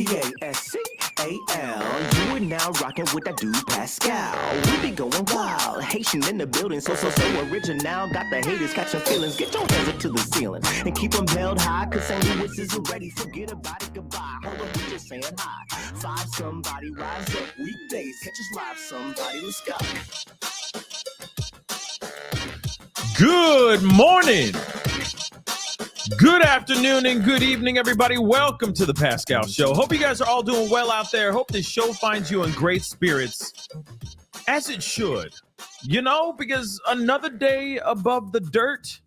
Pascal. You are now rocking with that dude Pascal. We be going wild, Haitian in the building, so original. Got the haters catching feelings. Get your hands up to the ceiling and keep them held high, cause St. Louis isn't ready. Forget about it, goodbye. Hold up, we just saying hi. Five somebody, rise up weekdays. Catch us live, somebody, let's go. Good morning, good afternoon, and good evening, everybody. Welcome to the Pascal Show. Hope you guys are all doing well out there. Hope this show finds you in great spirits, as it should. You know, because another day above the dirt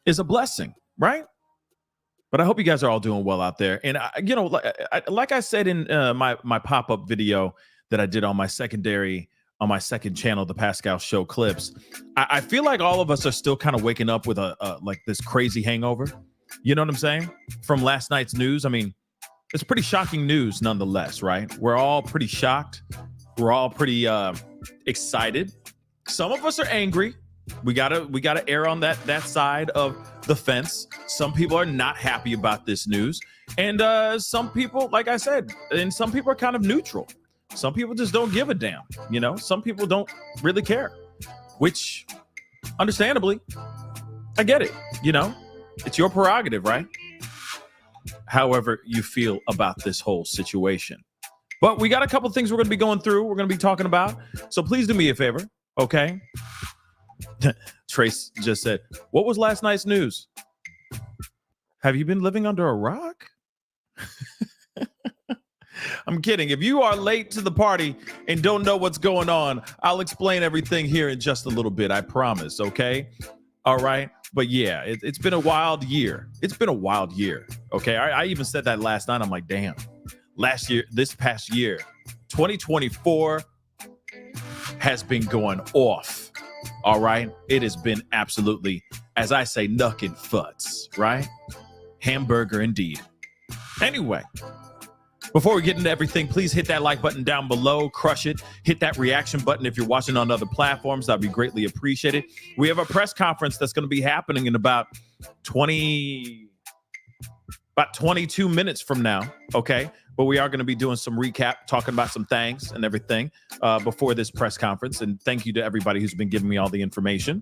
is a blessing, right? But I hope you guys are all doing well out there. And, like I said in my pop-up video that I did on my second channel, the Pascal Show clips, I feel like all of us are still kind of waking up with like this crazy hangover. You know what I'm saying? From last night's news. I mean, it's pretty shocking news nonetheless, right? We're all pretty shocked. We're all pretty excited. Some of us are angry. We gotta err on that side of the fence. Some people are not happy about this news, and some people, like I said, and some people are kind of neutral. Some people just don't give a damn. You know, some people don't really care, which, understandably, I get it. You know, it's your prerogative, right? However you feel about this whole situation. But we got a couple things we're going to be going through. We're going to be talking about. So please do me a favor, okay? Trace just said, what was last night's news? Have you been living under a rock? I'm kidding. If you are late to the party and don't know what's going on, I'll explain everything here in just a little bit. I promise, okay? All right? But yeah, it's been a wild year. It's been a wild year, okay? I even said that last night. I'm like, damn. This past year, 2024 has been going off. All right. It has been absolutely, as I say, knuckin' futs, right? Hamburger indeed. Anyway, before we get into everything, please hit that like button down below. Crush it. Hit that reaction button if you're watching on other platforms. That'd be greatly appreciated. We have a press conference that's going to be happening in about 22 minutes from now. Okay. But we are going to be doing some recap, talking about some things and everything before this press conference. And thank you to everybody who's been giving me all the information.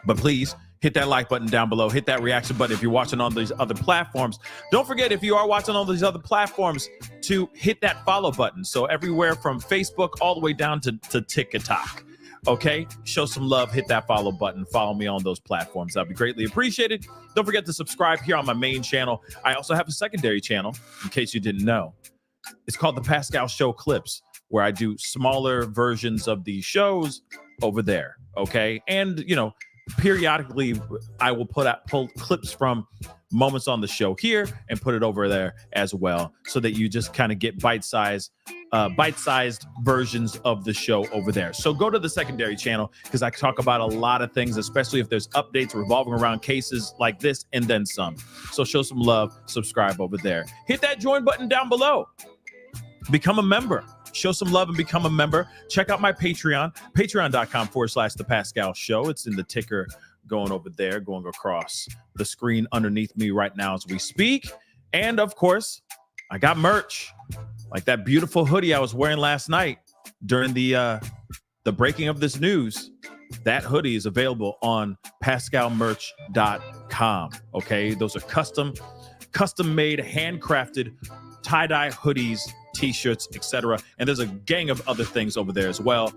But please hit that like button down below. Hit that reaction button if you're watching on these other platforms. Don't forget, if you are watching on these other platforms, to hit that follow button. So everywhere from Facebook all the way down to TikTok. Okay, show some love, hit that follow button, follow me on those platforms. That'd be greatly appreciated. Don't forget to subscribe here on my main channel. I also have a secondary channel, in case you didn't know. It's called the Pascal Show Clips, where I do smaller versions of the shows over there. Okay, and you know, periodically I will pull clips from moments on the show here and put it over there as well, so that you just kind of get bite-sized versions of the show over there. So go to the secondary channel, because I talk about a lot of things, especially if there's updates revolving around cases like this and then some. So show some love, subscribe over there. Hit that join button down below. Become a member. Show some love and become a member. Check out my Patreon, patreon.com/The Pascal Show. It's in the ticker going over there, going across the screen underneath me right now as we speak. And of course, I got merch. Like that beautiful hoodie I was wearing last night during the breaking of this news. That hoodie is available on pascalmerch.com. Okay, those are custom made, handcrafted tie-dye hoodies, t-shirts, etc. And there's a gang of other things over there as well.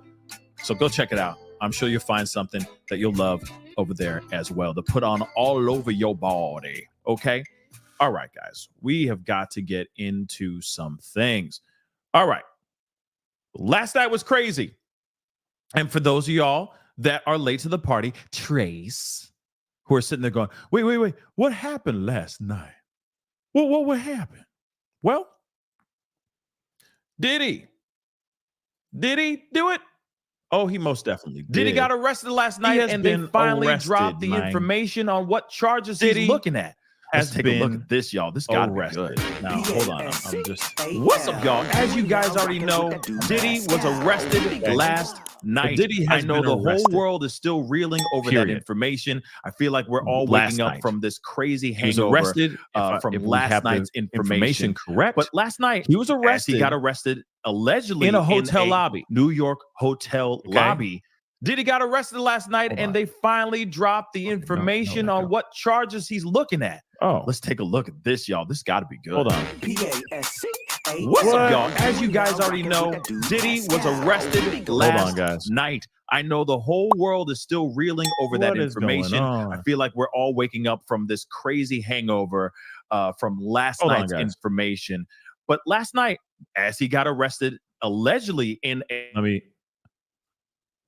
So go check it out. I'm sure you'll find something that you'll love over there as well to put on all over your body. Okay. All right, guys, we have got to get into some things. All right. Last night was crazy. And for those of y'all that are late to the party, Trace, who are sitting there going, wait, what happened last night? What happened? Well, Diddy do it? Oh, he most definitely did. Diddy got arrested last night, and they finally dropped the information on what charges he's looking at. Let's take a look at this, y'all. This got arrested. Now, hold on. I'm just. What's up, y'all? As you guys already know, Diddy was arrested last night. Diddy has I know been the whole arrested. world is still reeling over that information. I feel like we're all waking up from this crazy hangover arrested from if we last have the night's information. correct. But last night He was as arrested he got arrested allegedly in a hotel lobby. New York hotel lobby. Diddy got arrested last night, Hold and on. they finally dropped the information no, on what charges he's looking at. Oh, Let's take a look at this, y'all. This got to be good. hold on. What's up, y'all? As you guys already know, Diddy was arrested last guys. night. I know the whole world is still reeling over that What is going information. on? I feel like we're all waking up from this crazy hangover from last Hold on, night's guys. information. But last night, as he got arrested, allegedly in a Let me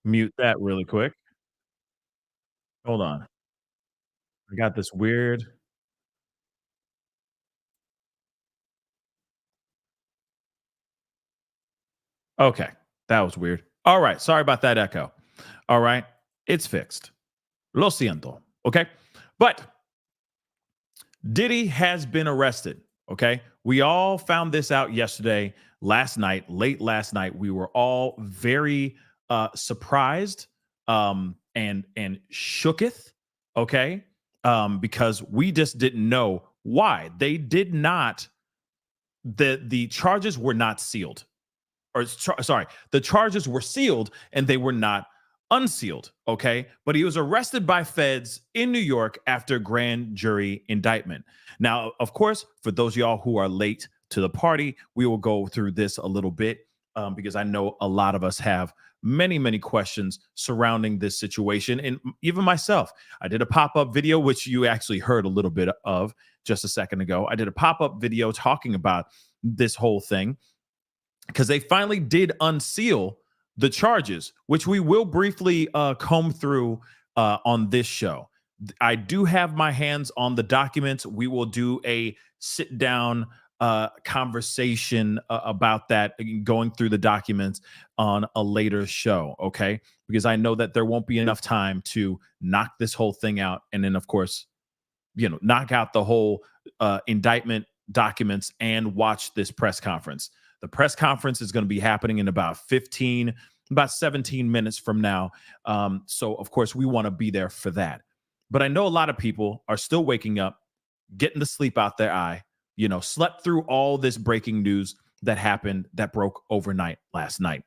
mute that really quick. Hold on. I got this weird. Okay, that was weird. All right, sorry about that echo. All right, it's fixed. Lo siento. Okay, but Diddy has been arrested. Okay, we all found this out yesterday, last night, late last night. We were all very surprised and shooketh. Okay, because we just didn't know why they did not. The charges were not sealed. Sorry, the charges were sealed and they were not unsealed. Okay. But he was arrested by feds in New York after grand jury indictment. Now, of course, for those of y'all who are late to the party, we will go through this a little bit because I know a lot of us have many questions surrounding this situation. And even myself, I did a pop-up video, which you actually heard a little bit of just a second ago. I did a pop-up video talking about this whole thing, because they finally did unseal the charges, which we will briefly comb through on this show. I do have my hands on the documents. We will do a sit-down conversation about that, going through the documents on a later show, okay? Because I know that there won't be enough time to knock this whole thing out, and then, of course, knock out the whole indictment documents and watch this press conference. The press conference is going to be happening in about 17 minutes from now. So, of course, we want to be there for that. But I know a lot of people are still waking up, getting the sleep out their eye, slept through all this breaking news that broke overnight last night.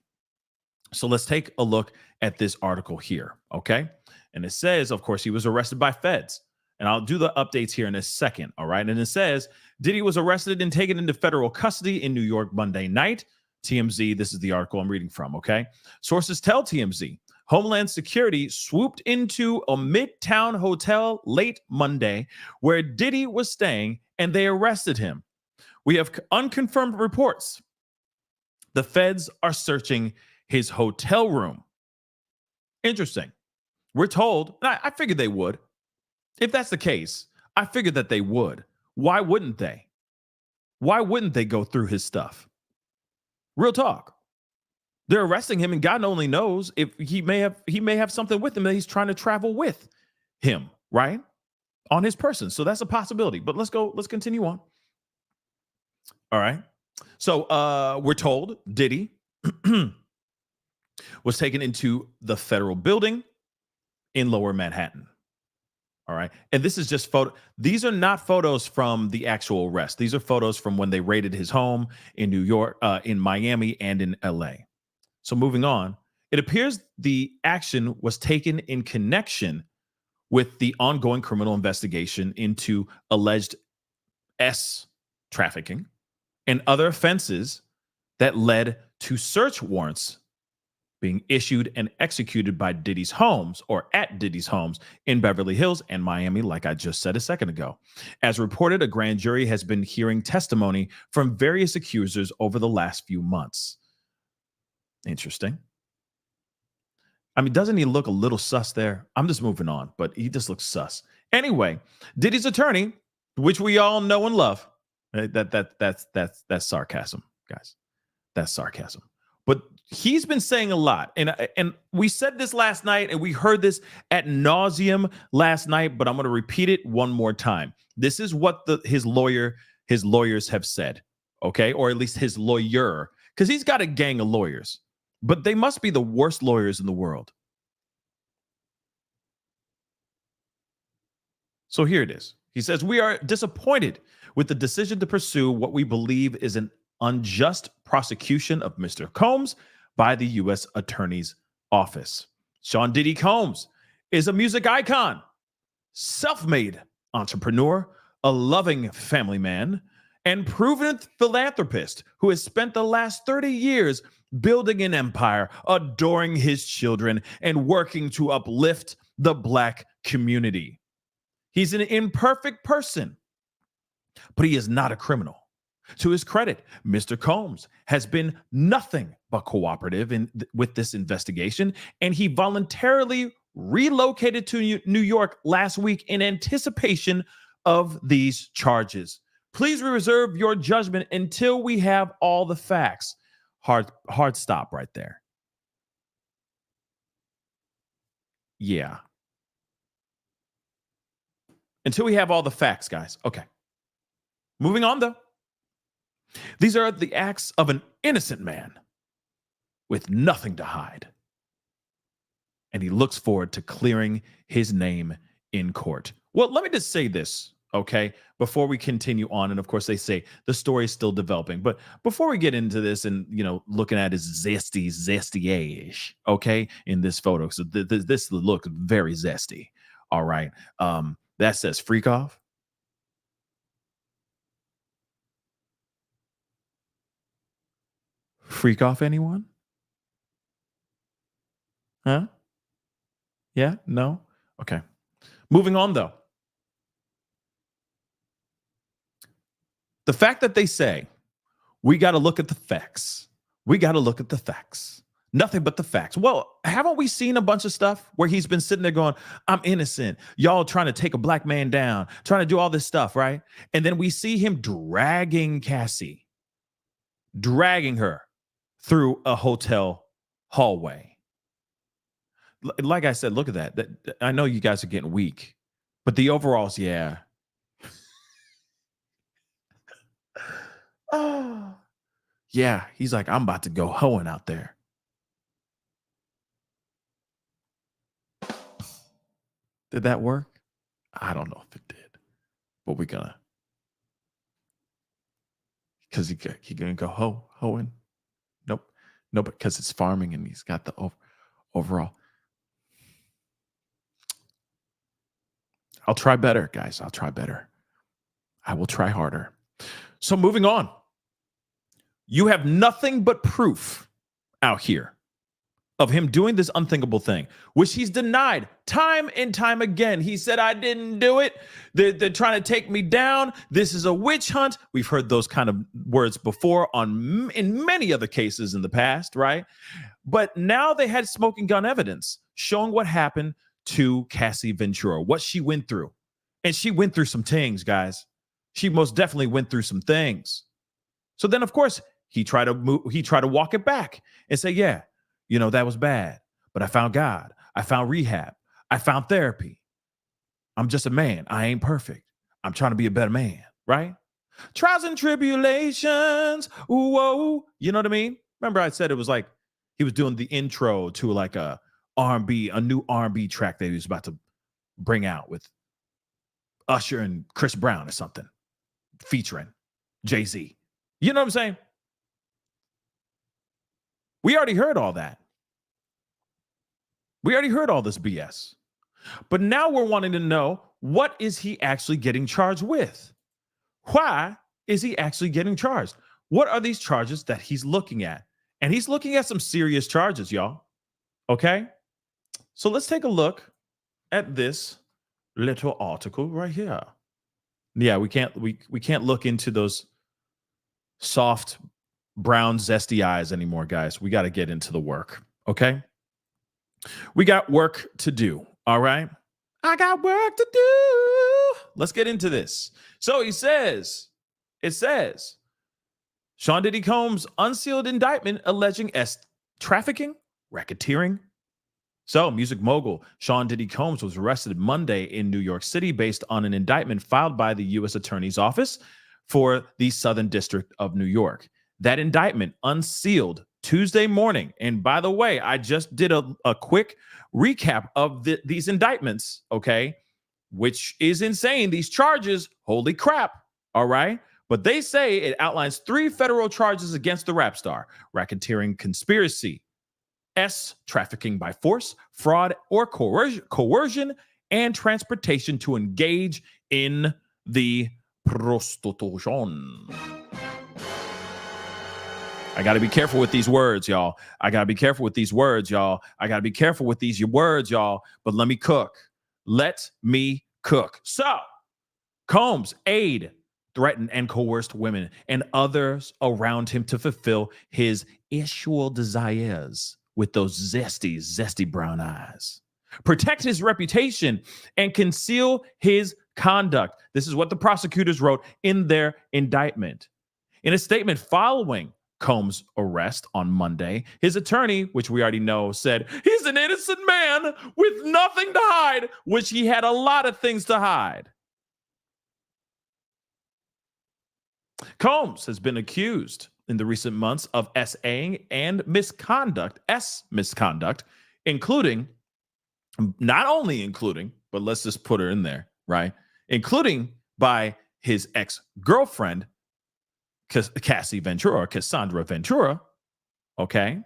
So let's take a look at this article here, okay? And it says, of course, he was arrested by feds. And I'll do the updates here in a second, all right? And it says, Diddy was arrested and taken into federal custody in New York Monday night. TMZ, this is the article I'm reading from, okay? Sources tell TMZ, Homeland Security swooped into a Midtown hotel late Monday where Diddy was staying, and they arrested him. We have unconfirmed reports. The feds are searching his hotel room. Interesting. We're told, I figured they would. If that's the case, I figured that they would. Why wouldn't they? Why wouldn't they go through his stuff? Real talk. They're arresting him, and God only knows if he may have something with him that he's trying to travel with him, right? On his person. So that's a possibility. But let's continue on. All right. So we're told Diddy was taken into the federal building in Lower Manhattan. All right. And this is just these are not photos from the actual arrest. These are photos from when they raided his home in New York, in Miami, and in LA. So moving on, it appears the action was taken in connection with the ongoing criminal investigation into alleged trafficking and other offenses that led to search warrants being issued and executed by Diddy's homes, or at Diddy's homes in Beverly Hills and Miami, like I just said a second ago. As reported, a grand jury has been hearing testimony from various accusers over the last few months. Interesting. I mean, doesn't he look a little sus there? I'm just moving on, but he just looks sus. Anyway, Diddy's attorney, which we all know and love, that's sarcasm, guys. That's sarcasm. But he's been saying a lot, and we said this last night, and we heard this ad nauseum last night, but I'm going to repeat it one more time. This is what his lawyers have said, okay, or at least his lawyer, because he's got a gang of lawyers, but they must be the worst lawyers in the world. So here it is. He says, we are disappointed with the decision to pursue what we believe is an unjust prosecution of Mr. Combs by the U.S. Attorney's Office. Sean Diddy Combs is a music icon, self-made entrepreneur, a loving family man, and proven philanthropist who has spent the last 30 years building an empire, adoring his children, and working to uplift the Black community. He's an imperfect person, but he is not a criminal. To his credit, Mr. Combs has been nothing but cooperative with this investigation, and he voluntarily relocated to New York last week in anticipation of these charges. Please reserve your judgment until we have all the facts. Hard stop right there. Yeah. Until we have all the facts, guys. Okay. Moving on, though. These are the acts of an innocent man with nothing to hide. And he looks forward to clearing his name in court. Well, let me just say this, okay, before we continue on. And of course, they say the story is still developing. But before we get into this and, looking at his zesty-ish, okay, in this photo. So this looks very zesty. All right. That says freak off. Freak off anyone? Huh? Yeah? No? Okay. Moving on, though. The fact that they say, we got to look at the facts. We got to look at the facts. Nothing but the facts. Well, haven't we seen a bunch of stuff where he's been sitting there going, I'm innocent. Y'all trying to take a Black man down, trying to do all this stuff, right? And then we see him dragging Cassie, dragging her through a hotel hallway. Like I said, look at that. I know you guys are getting weak, but the overalls, yeah. Oh, yeah. He's like, I'm about to go hoeing out there. Did that work? I don't know if it did, but we're gonna, because he gonna go hoeing. Nope, because it's farming and he's got the overall. I'll try better, guys. I'll try better. I will try harder. So moving on, you have nothing but proof out here of him doing this unthinkable thing, which he's denied time and time again. He said, I didn't do it. They're trying to take me down. This is a witch hunt. We've heard those kind of words before in many other cases in the past, right? But now they had smoking gun evidence showing what happened to Cassie Ventura, what she went through. And she went through some things, guys. She most definitely went through some things. So then, of course, he tried to walk it back and say, yeah, that was bad, but I found God. I found rehab. I found therapy. I'm just a man. I ain't perfect. I'm trying to be a better man, right? Trials and tribulations. Whoa. You know what I mean? Remember I said it was like he was doing the intro to like a R&B, a new R&B track that he was about to bring out with Usher and Chris Brown or something, featuring Jay-Z. You know what I'm saying? We already heard all that. We already heard all this BS. But now we're wanting to know, what is he actually getting charged with? Why is he actually getting charged? What are these charges that he's looking at? And he's looking at some serious charges, y'all. Okay? So let's take a look at this little article right here. Yeah, we can't look into those soft brown zesty eyes anymore, guys. We got to get into the work. Okay? We got work to do. All right? I got work to do. Let's get into this. So it says, Sean Diddy Combs' unsealed indictment alleging trafficking, racketeering. So, music mogul Sean Diddy Combs was arrested Monday in New York City based on an indictment filed by the U.S. Attorney's Office for the Southern District of New York. That indictment unsealed Tuesday morning. And by the way, I just did a quick recap of these indictments, okay, which is insane. These charges, holy crap, all right? But they say it outlines 3 federal charges against the rap star: racketeering, conspiracy, trafficking by force, fraud, or coercion, and transportation to engage in the prostitution. I got to be careful with these words, y'all. I got to be careful with these words, y'all. I got to be careful with these words, y'all. But let me cook. Let me cook. So, Combs aid, threatened, and coerced women and others around him to fulfill his sexual desires with those zesty brown eyes, protect his reputation, and conceal his conduct. This is what the prosecutors wrote in their indictment. In a statement following Combs' arrest on Monday, his attorney, which we already know, said he's an innocent man with nothing to hide, which he had a lot of things to hide. Combs has been accused in the recent months of SAing and misconduct, including, not only including, but let's just put her in there, right? Including by his ex-girlfriend, Cassandra Ventura, okay?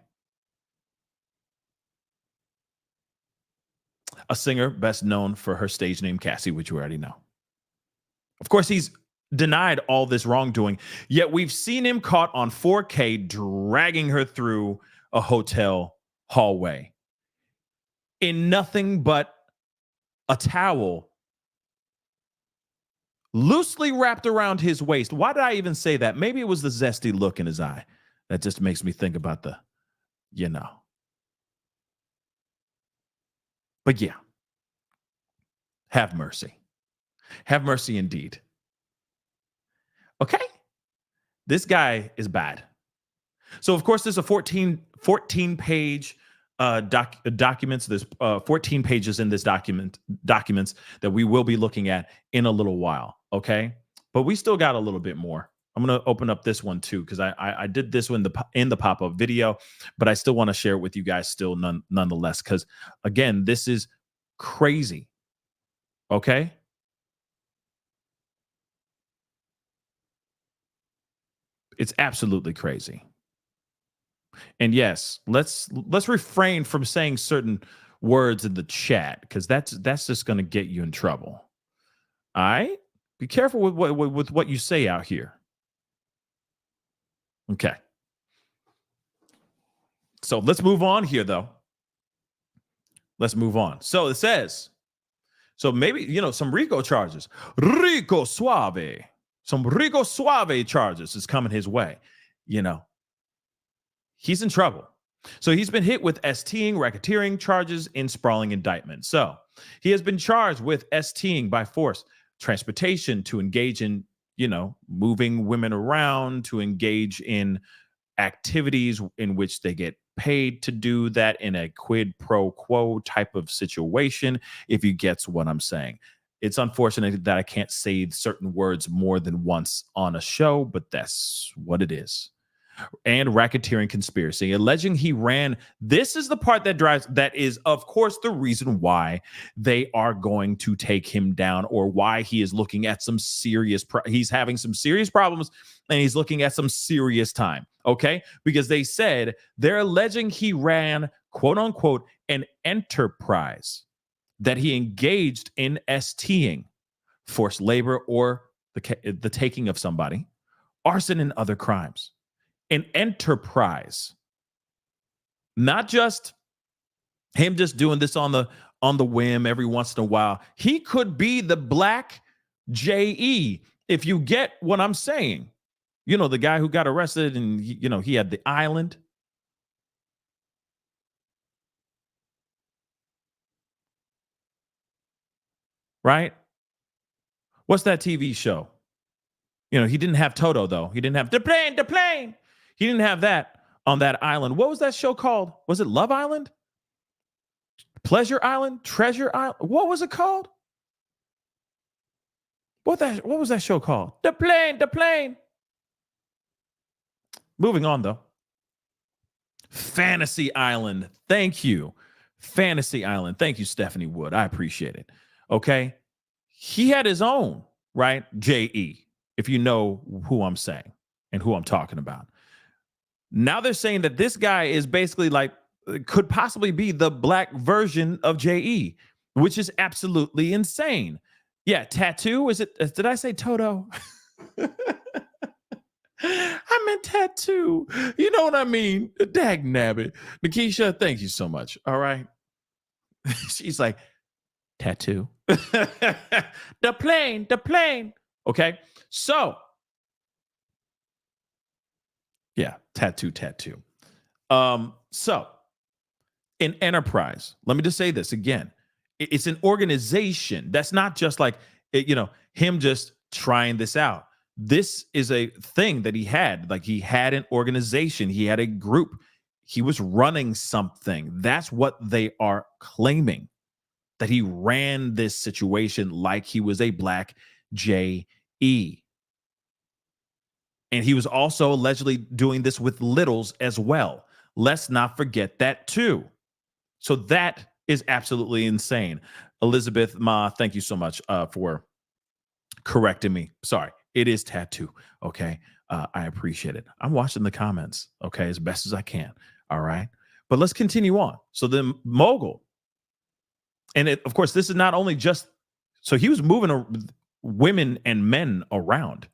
A singer best known for her stage name Cassie, which you already know. Of course, he's denied all this wrongdoing, yet we've seen him caught on 4K dragging her through a hotel hallway in nothing but a towel loosely wrapped around his waist. Why did I even say that? Maybe it was the zesty look in his eye that just makes me think about the, you know. But yeah, have mercy. Have mercy indeed. Okay? This guy is bad. So, of course, there's a 14-page documents. There's 14 pages in this documents that we will be looking at in a little while, okay? But we still got a little bit more. I'm going to open up this one, too, because I did this one in the pop-up video, but I still want to share it with you guys still nonetheless, because, again, this is crazy, okay? It's absolutely crazy. And yes, let's refrain from saying certain words in the chat, because that's just going to get you in trouble. All right? Be careful with what you say out here. Okay. So let's move on here, though. Let's move on. So it says, so maybe, some RICO charges. Rico Suave. Some Rico Suave charges is coming his way. He's in trouble. So he's been hit with STing, racketeering charges in sprawling indictment. So he has been charged with STing by force, transportation to engage in, moving women around, to engage in activities in which they get paid to do that in a quid pro quo type of situation, if you get what I'm saying. It's unfortunate that I can't say certain words more than once on a show, but that's what it is. And racketeering conspiracy, alleging he ran. This is the part that is, of course, the reason why they are going to take him down, or why he is looking at some serious, he's having some serious problems, and he's looking at some serious time. Okay. Because they said they're alleging he ran, quote unquote, an enterprise that he engaged in STing, forced labor, or the taking of somebody, arson, and other crimes. An enterprise, not just him just doing this on the whim every once in a while. He could be the Black JE, if you get what I'm saying. The guy who got arrested, and he had the island. Right? What's that TV show? He didn't have Toto, though. He didn't have the plane. He didn't have that on that island. What was that show called? Was it Love Island? Pleasure Island? Treasure Island? What was it called? What was that show called? The plane. Moving on, though. Fantasy Island. Thank you. Fantasy Island. Thank you, Stephanie Wood. I appreciate it. Okay. He had his own, right? J.E., if you know who I'm saying and who I'm talking about. Now they're saying that this guy is basically like, could possibly be the black version of J.E., which is absolutely insane. Yeah, tattoo. Is it? Did I say Toto? I meant tattoo. You know what I mean? Dag nabbit. Nikisha, thank you so much. All right. She's like, tattoo. The plane. Okay. So, yeah, tattoo. So, in enterprise, let me just say this again. It's an organization that's not just like, him just trying this out. This is a thing that he had. Like, he had an organization. He had a group. He was running something. That's what they are claiming, that he ran this situation like he was a black J.E. And he was also allegedly doing this with littles as well. Let's not forget that too. So that is absolutely insane. Elizabeth Ma, thank you so much for correcting me. Sorry, it is tattoo. Okay, I appreciate it. I'm watching the comments, okay, as best as I can. All right, but let's continue on. So the mogul, and of course, this is not only just, so he was moving women and men around.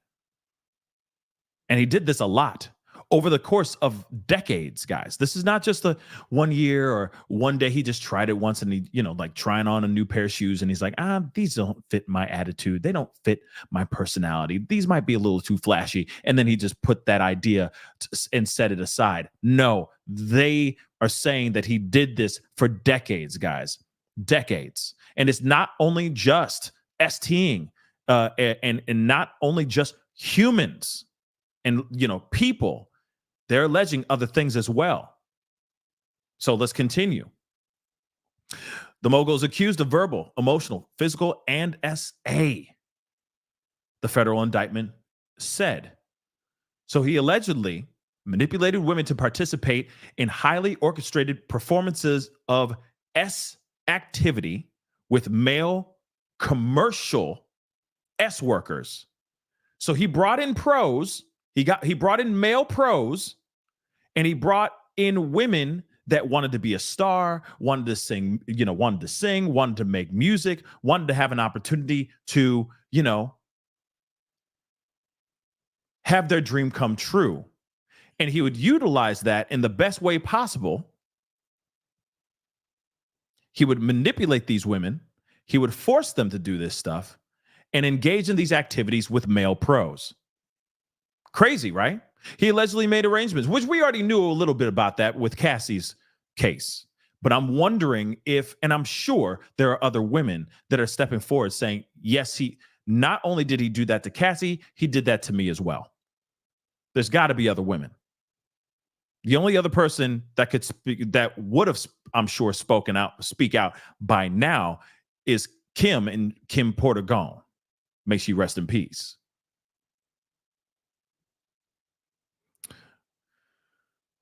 And he did this a lot over the course of decades, guys. This is not just a 1 year or one day. He just tried it once and he, like trying on a new pair of shoes. And he's like, these don't fit my attitude. They don't fit my personality. These might be a little too flashy. And then he just put that idea and set it aside. No, they are saying that he did this for decades, guys. Decades. And it's not only just STing and not only just humans and, people. They're alleging other things as well. So let's continue. The mogul is accused of verbal, emotional, physical, and SA, the federal indictment said. So he allegedly manipulated women to participate in highly orchestrated performances of S activity with male commercial S workers. So he brought in pros. He brought in male pros, and he brought in women that wanted to be a star, wanted to sing, wanted to make music, wanted to have an opportunity to, have their dream come true. And he would utilize that in the best way possible. He would manipulate these women. He would force them to do this stuff and engage in these activities with male pros. Crazy, right? He allegedly made arrangements, which we already knew a little bit about that with Cassie's case. But I'm wondering if, and I'm sure there are other women that are stepping forward saying, yes, he not only did he do that to Cassie, he did that to me as well. There's got to be other women. The only other person that could speak, that would have, I'm sure, speak out by now is Kim and Kim Porter-Gone. May she rest in peace.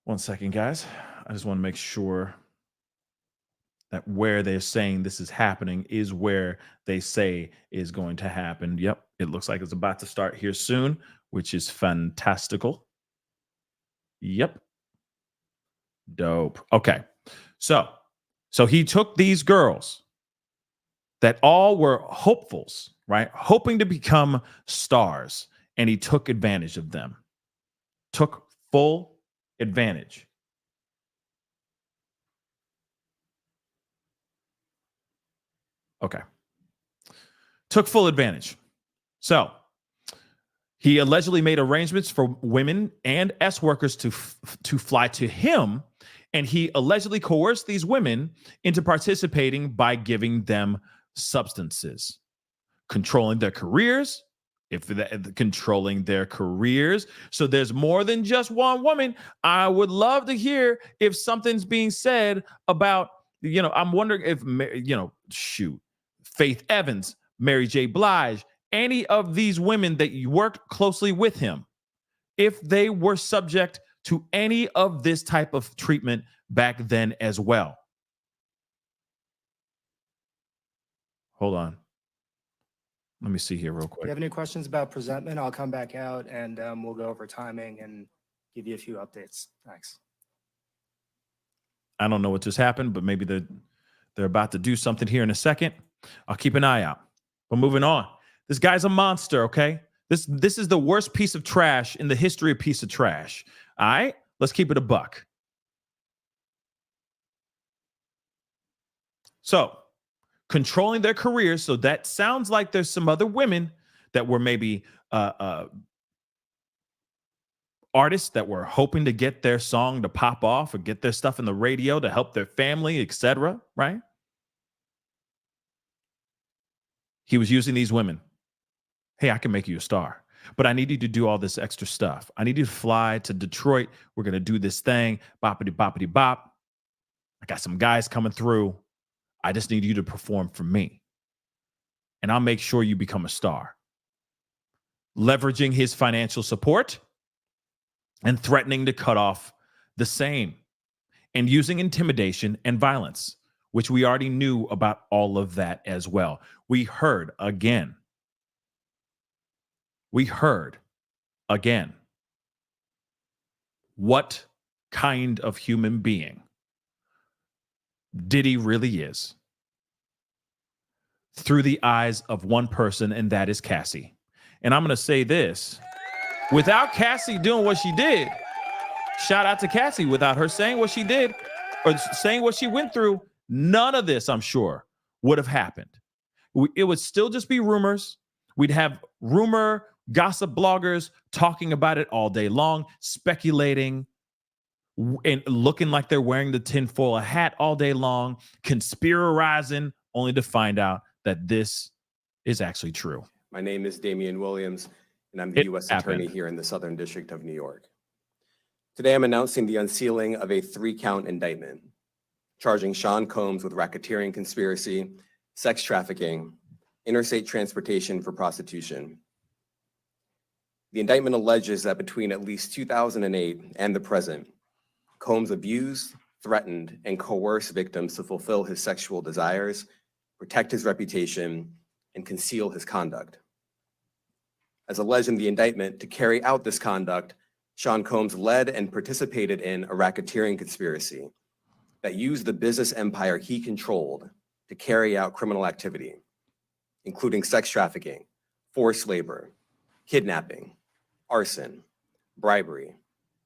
One second, guys. I just want to make sure that where they're saying this is happening is where they say is going to happen. Yep, it looks like it's about to start here soon, which is fantastical. Yep. Dope. Okay. So he took these girls that all were hopefuls, right? Hoping to become stars, and he took advantage of them. Took full advantage. Okay. Took full advantage. So he allegedly made arrangements for women and S workers to fly to him, and he allegedly coerced these women into participating by giving them substances, controlling their careers, if controlling their careers. So there's more than just one woman. I would love to hear if something's being said about, I'm wondering if, Faith Evans, Mary J. Blige, any of these women that you worked closely with him, if they were subject to any of this type of treatment back then as well. Hold on. Let me see here real If quick. you have any questions about presentment, I'll come back out and we'll go over timing and give you a few updates. Thanks. I don't know what just happened, but maybe they're about to do something here in a second. I'll keep an eye out. But moving on. This guy's a monster, okay? This is the worst piece of trash in the history of piece of trash. All right? Let's keep it a buck. So, controlling their careers. So that sounds like there's some other women that were maybe artists that were hoping to get their song to pop off or get their stuff in the radio to help their family, etc. Right? He was using these women. Hey, I can make you a star, but I need you to do all this extra stuff. I need you to fly to Detroit. We're going to do this thing. Boppity, boppity, bop. I got some guys coming through. I just need you to perform for me. And I'll make sure you become a star. Leveraging his financial support and threatening to cut off the same. And using intimidation and violence, which we already knew about all of that as well. We heard again. What kind of human being Diddy really is through the eyes of one person, and that is Cassie. And I'm going to say this. Without Cassie doing what she did, shout out to Cassie, without her saying what she did or saying what she went through, none of this, I'm sure, would have happened. It would still just be rumors. We'd have rumor gossip bloggers talking about it all day long, speculating and looking like they're wearing the tinfoil hat all day long, conspirizing, only to find out that this is actually true. My name is Damian Williams, and I'm the U.S. Attorney here in the Southern District of New York. Today, I'm announcing the unsealing of a 3-count indictment, charging Sean Combs with racketeering conspiracy, sex trafficking, interstate transportation for prostitution. The indictment alleges that between at least 2008 and the present, Combs abused, threatened, and coerced victims to fulfill his sexual desires, protect his reputation, and conceal his conduct. As alleged in the indictment, to carry out this conduct, Sean Combs led and participated in a racketeering conspiracy that used the business empire he controlled to carry out criminal activity, including sex trafficking, forced labor, kidnapping, arson, bribery,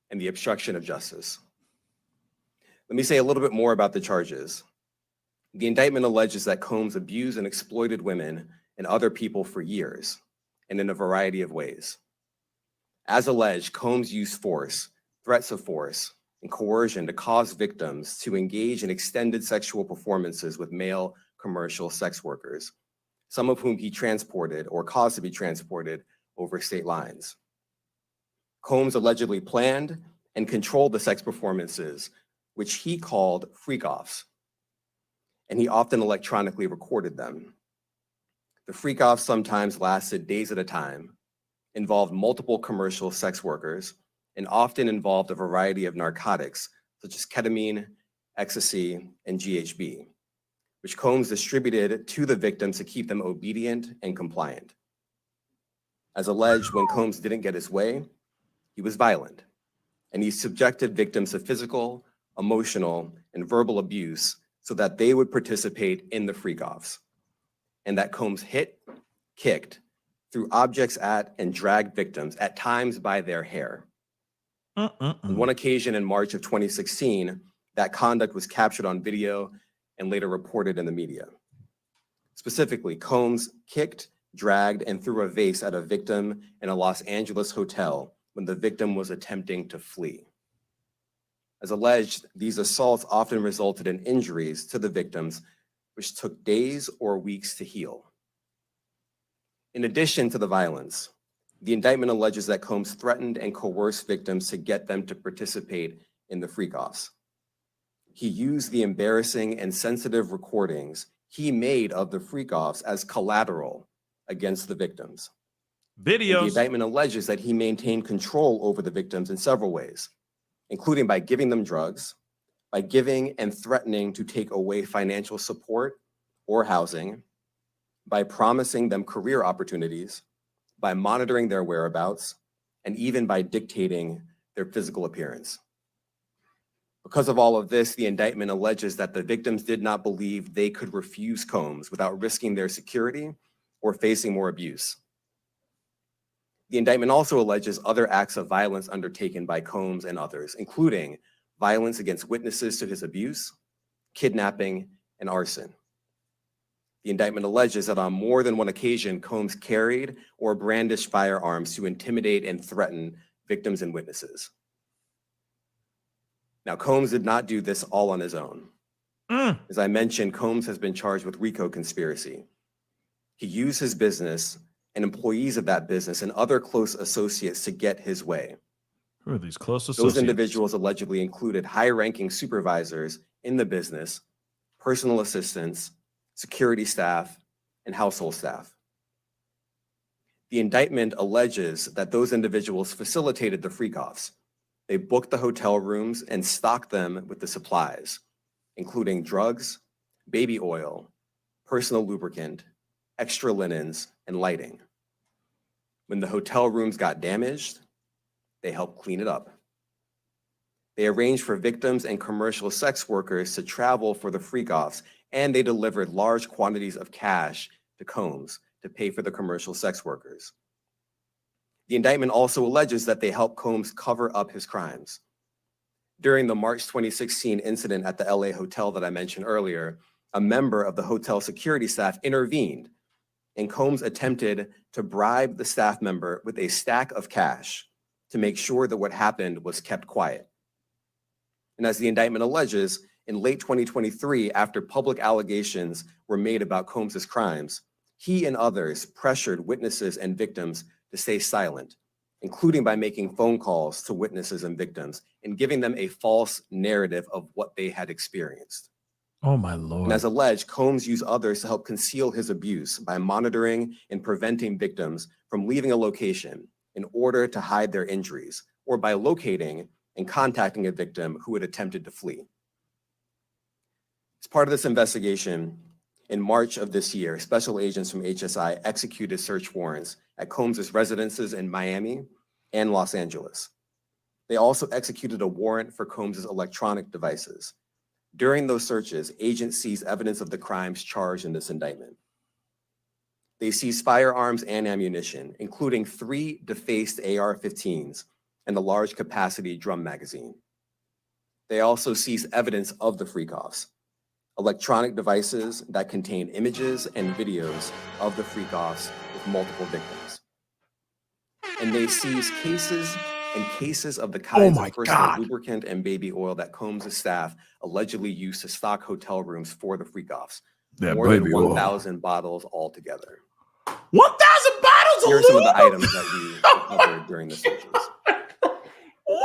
and the obstruction of justice. Let me say a little bit more about the charges. The indictment alleges that Combs abused and exploited women and other people for years, and in a variety of ways. As alleged, Combs used force, threats of force, and coercion to cause victims to engage in extended sexual performances with male commercial sex workers, some of whom he transported or caused to be transported over state lines. Combs allegedly planned and controlled the sex performances, which he called freak-offs, and he often electronically recorded them. The freak-offs sometimes lasted days at a time, involved multiple commercial sex workers, and often involved a variety of narcotics, such as ketamine, ecstasy, and GHB, which Combs distributed to the victims to keep them obedient and compliant. As alleged, when Combs didn't get his way, he was violent, and he subjected victims to physical, emotional, and verbal abuse so that they would participate in the freak-offs, and that Combs hit, kicked, threw objects at, and dragged victims, at times by their hair. On one occasion in March of 2016, that conduct was captured on video and later reported in the media. Specifically, Combs kicked, dragged, and threw a vase at a victim in a Los Angeles hotel when the victim was attempting to flee. As alleged, these assaults often resulted in injuries to the victims, which took days or weeks to heal. In addition to the violence, the indictment alleges that Combs threatened and coerced victims to get them to participate in the freak-offs. He used the embarrassing and sensitive recordings he made of the freak-offs as collateral against the victims. And the Videos. indictment alleges that he maintained control over the victims in several ways, including by giving them drugs, by giving and threatening to take away financial support or housing, by promising them career opportunities, by monitoring their whereabouts, and even by dictating their physical appearance. Because of all of this, the indictment alleges that the victims did not believe they could refuse Combs without risking their security or facing more abuse. The indictment also alleges other acts of violence undertaken by Combs and others, including violence against witnesses to his abuse, kidnapping, and arson. The indictment alleges that on more than one occasion, Combs carried or brandished firearms to intimidate and threaten victims and witnesses. Now, Combs did not do this all on his own. As I mentioned, Combs has been charged with RICO conspiracy. He used his business and employees of that business and other close associates to get his way. Who are these close associates? Those individuals allegedly included high-ranking supervisors in the business, personal assistants, security staff, and household staff. The indictment alleges that those individuals facilitated the freak-offs. They booked the hotel rooms and stocked them with the supplies, including drugs, baby oil, personal lubricant, extra linens, and lighting. When the hotel rooms got damaged, they helped clean it up. They arranged for victims and commercial sex workers to travel for the freak-offs, and they delivered large quantities of cash to Combs to pay for the commercial sex workers. The indictment also alleges that they helped Combs cover up his crimes. During the March 2016 incident at the LA hotel that I mentioned earlier, a member of the hotel security staff intervened, and Combs attempted to bribe the staff member with a stack of cash to make sure that what happened was kept quiet. And as the indictment alleges, in late 2023, after public allegations were made about Combs's crimes, he and others pressured witnesses and victims to stay silent, including by making phone calls to witnesses and victims and giving them a false narrative of what they had experienced. Oh, my Lord. And as alleged, Combs used others to help conceal his abuse by monitoring and preventing victims from leaving a location in order to hide their injuries, or by locating and contacting a victim who had attempted to flee. As part of this investigation, in March of this year, special agents from HSI executed search warrants at Combs's residences in Miami and Los Angeles. They also executed a warrant for Combs's electronic devices. During those searches, agents seized evidence of the crimes charged in this indictment. They seized firearms and ammunition, including 3 defaced AR-15s and a large capacity drum magazine. They also seized evidence of the freak-offs, electronic devices that contain images and videos of the freak-offs with multiple victims. And they seized cases and cases of the kinds of personal lubricant and baby oil that Combs' staff allegedly used to stock hotel rooms for the freak-offs. More than 1,000 bottles altogether. 1,000 bottles of Here are some of the items that we recovered during the searches. What?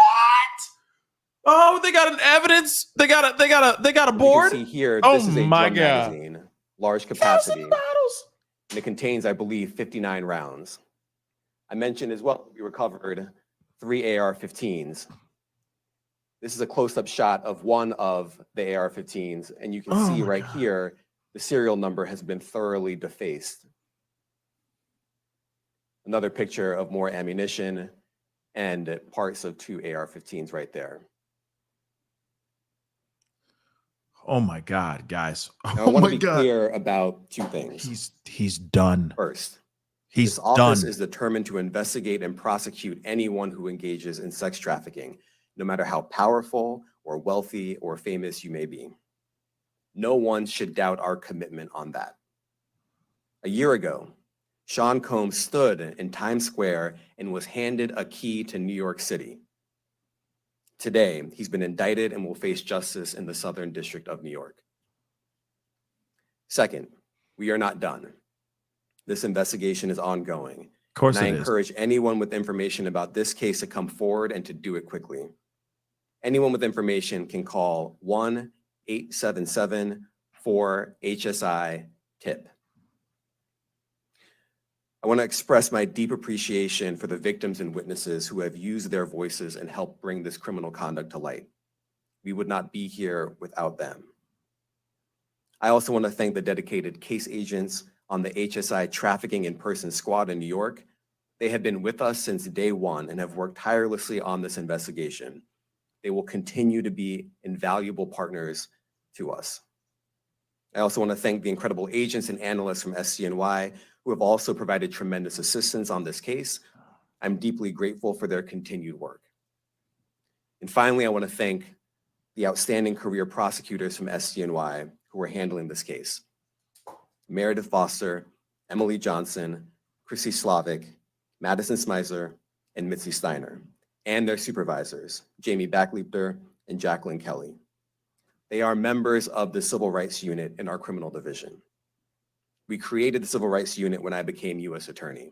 Oh, they got an evidence. They got a board. You can see here, Oh this is a my drum God. magazine, large capacity, 1,000 bottles. and it contains, I believe, 59 rounds. I mentioned as well, we recovered 3 AR-15s. This is a close-up shot of one of the AR-15s, and you can see right here, the serial number has been thoroughly defaced. Another picture of more ammunition and parts of 2 AR-15s right there. Oh my God, guys. Now, I Oh want my to be God. clear about 2 things. He's done. First, He's this office done. is determined to investigate and prosecute anyone who engages in sex trafficking, no matter how powerful or wealthy or famous you may be. No one should doubt our commitment on that. A year ago, Sean Combs stood in Times Square and was handed a key to New York City. Today, he's been indicted and will face justice in the Southern District of New York. Second, we are not done. This investigation is ongoing. Of course And I it is. encourage anyone with information about this case to come forward and to do it quickly. Anyone with information can call 1-877-4-HSI-TIP. I want to express my deep appreciation for the victims and witnesses who have used their voices and helped bring this criminal conduct to light. We would not be here without them. I also want to thank the dedicated case agents on the HSI Trafficking in Person Squad in New York. They have been with us since day one and have worked tirelessly on this investigation. They will continue to be invaluable partners to us. I also want to thank the incredible agents and analysts from SCNY who have also provided tremendous assistance on this case. I'm deeply grateful for their continued work. And finally, I want to thank the outstanding career prosecutors from SCNY who are handling this case. Meredith Foster, Emily Johnson, Chrissy Slavic, Madison Smeisler, and Mitzi Steiner, and their supervisors, Jamie Backleiter and Jacqueline Kelly. They are members of the Civil Rights Unit in our criminal division. We created the Civil Rights Unit when I became U.S. Attorney.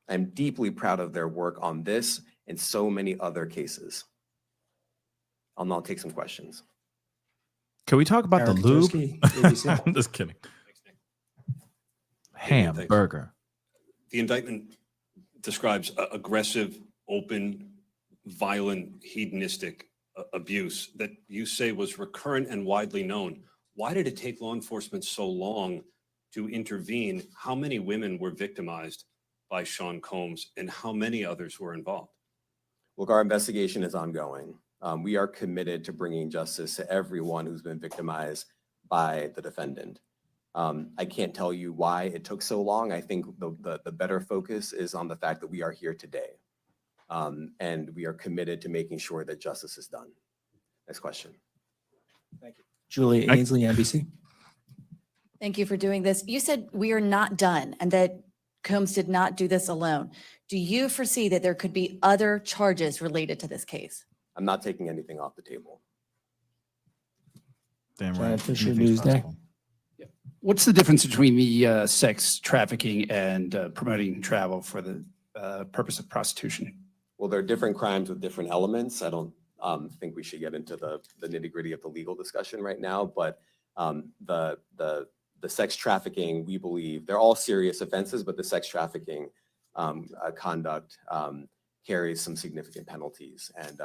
I'm deeply proud of their work on this and so many other cases. I'll now take some questions. Can we talk about Eric the lube? Kajewski, ABC. I'm just kidding. Thanks. Hamburger. The indictment describes aggressive, open, violent, hedonistic abuse that you say was recurrent and widely known. Why did it take law enforcement so long to intervene? How many women were victimized by Sean Combs and how many others were involved? Look, our investigation is ongoing. We are committed to bringing justice to everyone who's been victimized by the defendant. I can't tell you why it took so long. I think the better focus is on the fact that we are here today. And we are committed to making sure that justice is done. Next question. Thank you. Julie Ainsley, NBC. Thank you for doing this. You said we are not done and that Combs did not do this alone. Do you foresee that there could be other charges related to this case? I'm not taking anything off the table. Damn right. Janet Fisher, Anything's Newsday. possible. What's the difference between the sex trafficking and promoting travel for the purpose of prostitution? Well, there are different crimes with different elements. I don't think we should get into the nitty-gritty of the legal discussion right now, but the sex trafficking, we believe, they're all serious offenses, but the sex trafficking conduct carries some significant penalties, and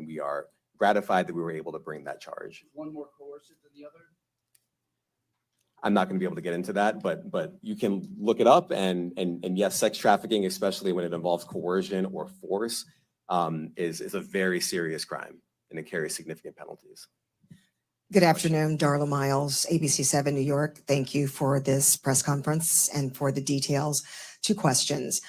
we are gratified that we were able to bring that charge. One more coercive than the other? I'm not going to be able to get into that, but you can look it up, and yes, sex trafficking, especially when it involves coercion or force, is a very serious crime, and it carries significant penalties. Good afternoon, Darla Miles, ABC 7 New York. Thank you for this press conference and for the details. 2 questions.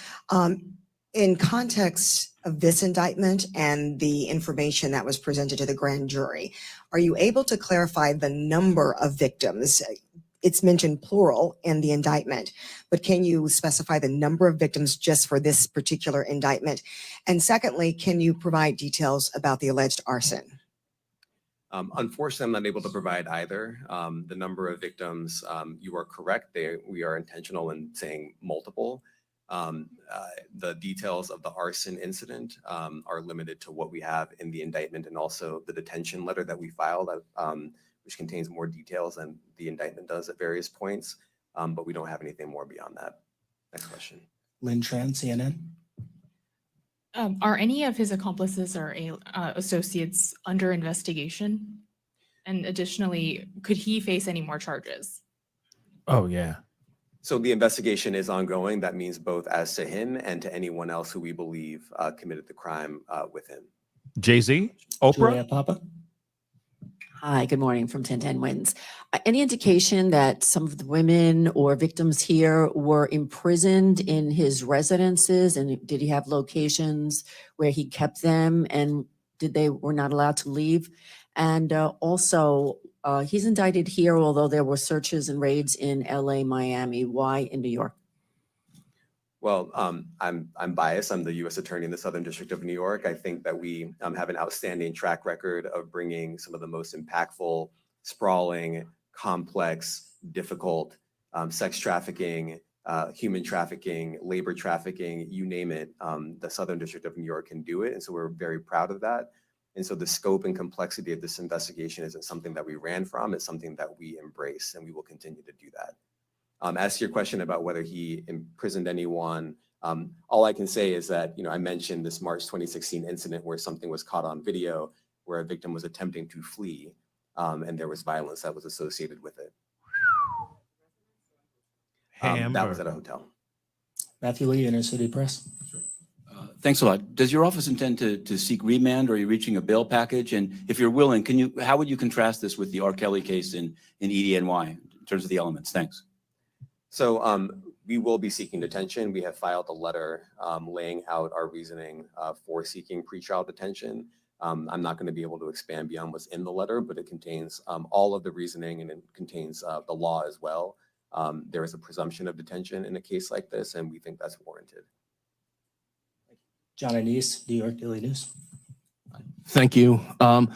In context of this indictment and the information that was presented to the grand jury, are you able to clarify the number of victims? It's mentioned plural in the indictment, but can you specify the number of victims just for this particular indictment? And secondly, can you provide details about the alleged arson? Unfortunately, I'm not able to provide either. The number of victims, you are correct. We are intentional in saying multiple. The details of the arson incident are limited to what we have in the indictment and also the detention letter that we filed, which contains more details than the indictment does at various points, but we don't have anything more beyond that. Next question. Lynn Tran, CNN. Are any of his accomplices or associates under investigation? And additionally, could he face any more charges? Oh, yeah. So the investigation is ongoing. That means both as to him and to anyone else who we believe committed the crime with him. Jay-Z? Oprah? Julia Papa. Hi, good morning from 1010 Wins. Any indication that some of the women or victims here were imprisoned in his residences, and did he have locations where he kept them, and they were not allowed to leave? And also, he's indicted here, although there were searches and raids in LA, Miami. Why in New York? Well, I'm biased. I'm the U.S. Attorney in the Southern District of New York. I think that we have an outstanding track record of bringing some of the most impactful, sprawling, complex, difficult sex trafficking human trafficking, labor trafficking, you name it, the Southern District of New York can do it. And so we're very proud of that. And so the scope and complexity of this investigation isn't something that we ran from, it's something that we embrace, and we will continue to do that. As to your question about whether he imprisoned anyone, all I can say is that, I mentioned this March 2016 incident where something was caught on video, where a victim was attempting to flee, and there was violence that was associated with it. That was at a hotel. Matthew Lee, Inner City Press. Thanks a lot. Does your office intend to seek remand, or are you reaching a bail package? And if you're willing, how would you contrast this with the R. Kelly case in EDNY in terms of the elements? Thanks. So we will be seeking detention. We have filed a letter laying out our reasoning for seeking pretrial detention. I'm not going to be able to expand beyond what's in the letter, but it contains all of the reasoning, and it contains the law as well. There is a presumption of detention in a case like this, and we think that's warranted. John Anise, New York Daily News. Thank you. I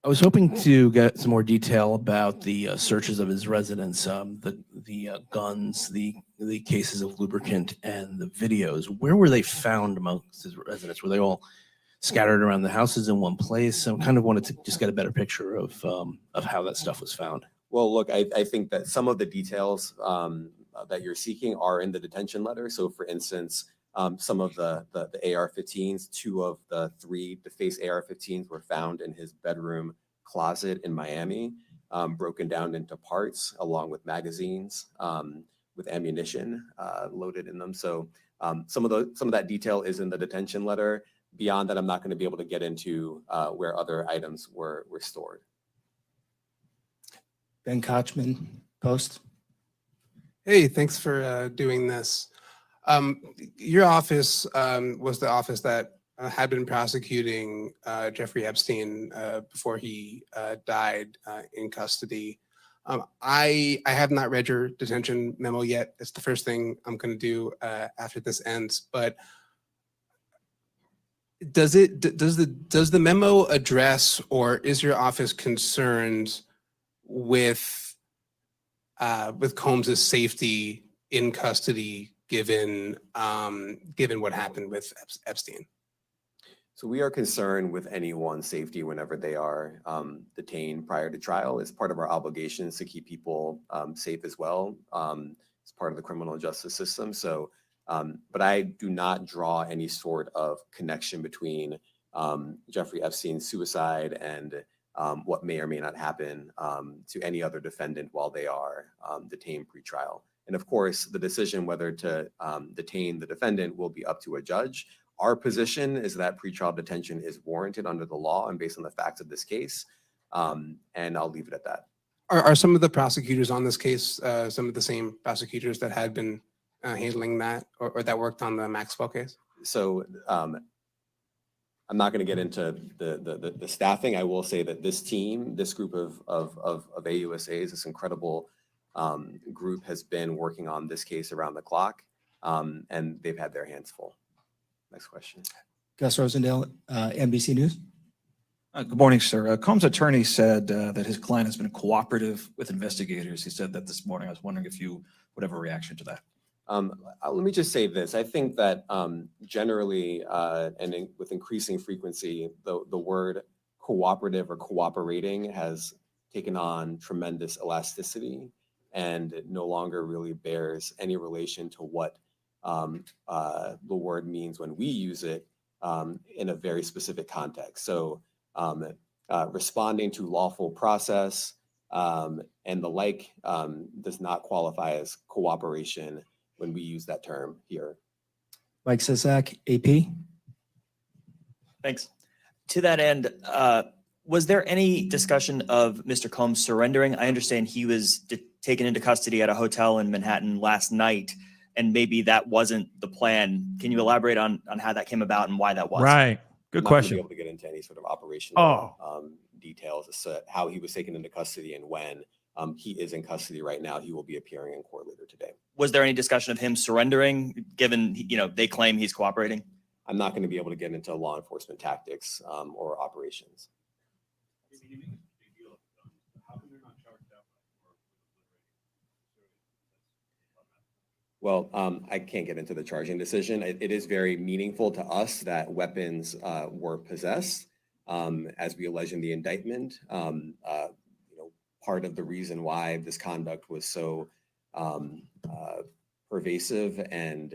was hoping to get some more detail about the searches of his residence, the guns, the cases of lubricant, and the videos. Where were they found amongst his residents? Were they all scattered around the houses in one place? I kind of wanted to just get a better picture of how that stuff was found. Well, look, I think that some of the details that you're seeking are in the detention letter. So, for instance, some of the AR-15s, 2 of the 3 defaced AR-15s were found in his bedroom closet in Miami, broken down into parts, along with magazines with ammunition loaded in them. So some of that detail is in the detention letter. Beyond that, I'm not going to be able to get into where other items were stored. Ben Kochman, Post. Hey, thanks for doing this. Your office was the office that had been prosecuting Jeffrey Epstein before he died in custody. I have not read your detention memo yet. It's the first thing I'm going to do after this ends. But does the memo address, or is your office concerned with Combs's safety in custody, given what happened with Epstein? So we are concerned with anyone's safety whenever they are detained prior to trial. It's part of our obligations to keep people safe as well. It's part of the criminal justice system. So, but I do not draw any sort of connection between Jeffrey Epstein's suicide and what may or may not happen to any other defendant while they are detained pre-trial. And of course, the decision whether to detain the defendant will be up to a judge. Our position is that pretrial detention is warranted under the law and based on the facts of this case. And I'll leave it at that. Are some of the prosecutors on this case some of the same prosecutors that had been handling that, or that worked on the Maxwell case? So I'm not going to get into the staffing. I will say that this team, this group of AUSAs, this incredible group has been working on this case around the clock, and they've had their hands full. Next question. Gus Rosendale, NBC News. Good morning, sir. Combs' attorney said that his client has been cooperative with investigators. He said that this morning. I was wondering if you would have a reaction to that. Let me just say this. I think that generally with increasing frequency, the word cooperative or cooperating has taken on tremendous elasticity, and it no longer really bears any relation to what the word means when we use it in a very specific context. So responding to lawful process and the like does not qualify as cooperation when we use that term here. Mike Sisak, AP. Thanks. To that end, was there any discussion of Mr. Combs surrendering? I understand he was taken into custody at a hotel in Manhattan last night, and maybe that wasn't the plan. Can you elaborate on how that came about and why that was? Right. Good question. I'm not going to be able to get into any sort of operational details as to how he was taken into custody and when. He is in custody right now. He will be appearing in court later today. Was there any discussion of him surrendering, given they claim he's cooperating? I'm not going to be able to get into law enforcement tactics or operations. Well, I can't get into the charging decision. It is very meaningful to us that weapons were possessed, as we allege in the indictment. Part of the reason why this conduct was so pervasive and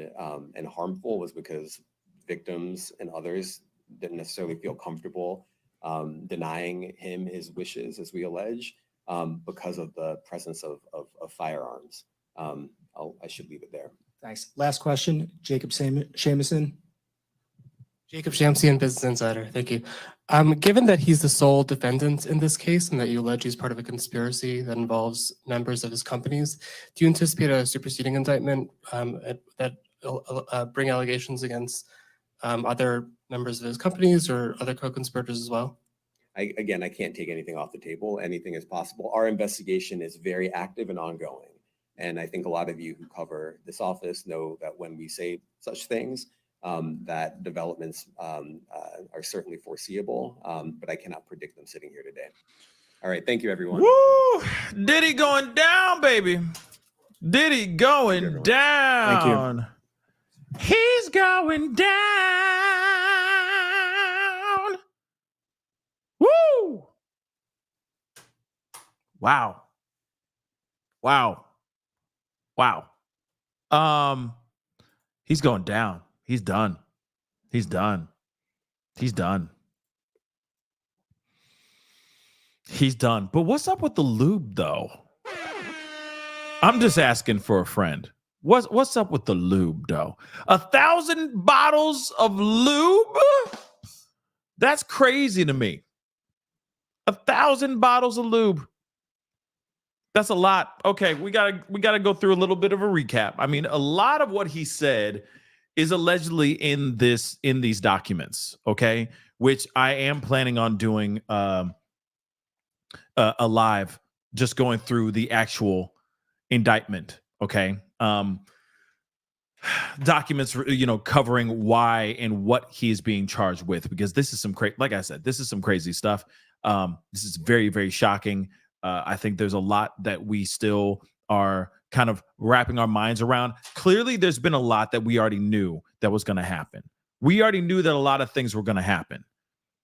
harmful was because victims and others didn't necessarily feel comfortable denying him his wishes, as we allege, because of the presence of firearms. I should leave it there. Thanks. Last question, Jacob Shamison. Jacob Shamsian, Business Insider. Thank you. Given that he's the sole defendant in this case and that you allege he's part of a conspiracy that involves members of his companies, do you anticipate a superseding indictment that bring allegations against other members of his companies or other co-conspirators as well? I can't take anything off the table. Anything is possible. Our investigation is very active and ongoing. And I think a lot of you who cover this office know that when we say such things, that developments are certainly foreseeable, but I cannot predict them sitting here today. All right, thank you, everyone. Woo! Diddy going down, baby. Diddy going down. He's going down. Woo! Wow. Wow. Wow. He's going down. He's done. He's done. He's done. He's done. But what's up with the lube, though? I'm just asking for a friend. What's up with the lube, though? 1,000 bottles of lube? That's crazy to me. 1,000 bottles of lube. That's a lot. Okay, we gotta go through a little bit of a recap. I mean, a lot of what he said is allegedly in these documents, okay? Which I am planning on doing a live, just going through the actual indictment, okay? Documents, covering why and what he is being charged with, because this is like I said, this is some crazy stuff. This is very, very shocking. I think there's a lot that we still are kind of wrapping our minds around. Clearly, there's been a lot that we already knew that was going to happen. We already knew that a lot of things were going to happen.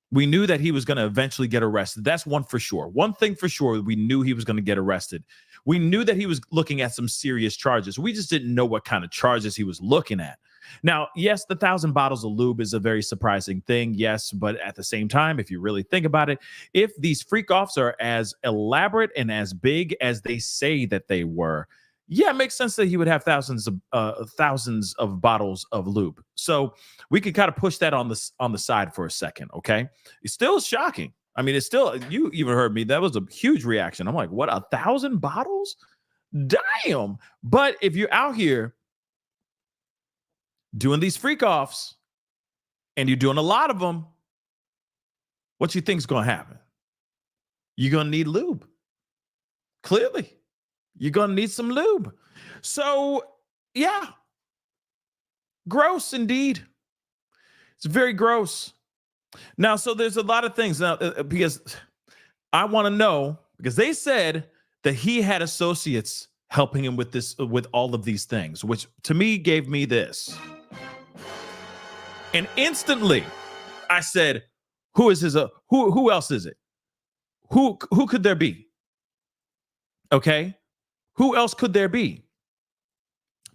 We knew that he was going to eventually get arrested. That's one for sure. One thing for sure, we knew he was going to get arrested. We knew that he was looking at some serious charges. We just didn't know what kind of charges he was looking at. Now, yes, the 1,000 bottles of lube is a very surprising thing. Yes, but at the same time, if you really think about it, if these freak-offs are as elaborate and as big as they say that they were, yeah, it makes sense that he would have thousands of bottles of lube. So we can kind of push that on the side for a second, okay? It's still shocking. I mean, it's still, you even heard me, that was a huge reaction. I'm like, what, 1,000 bottles? Damn. But if you're out here doing these freak-offs and you're doing a lot of them, what you think's going to happen? You're going to need lube. Clearly. You're going to need some lube. So, yeah. Gross indeed. It's very gross. Now, so there's a lot of things now because I want to know, because they said that he had associates helping him with this, with all of these things, which to me gave me this. And instantly I said, who is his, who else is it? Who could there be? Okay. Who else could there be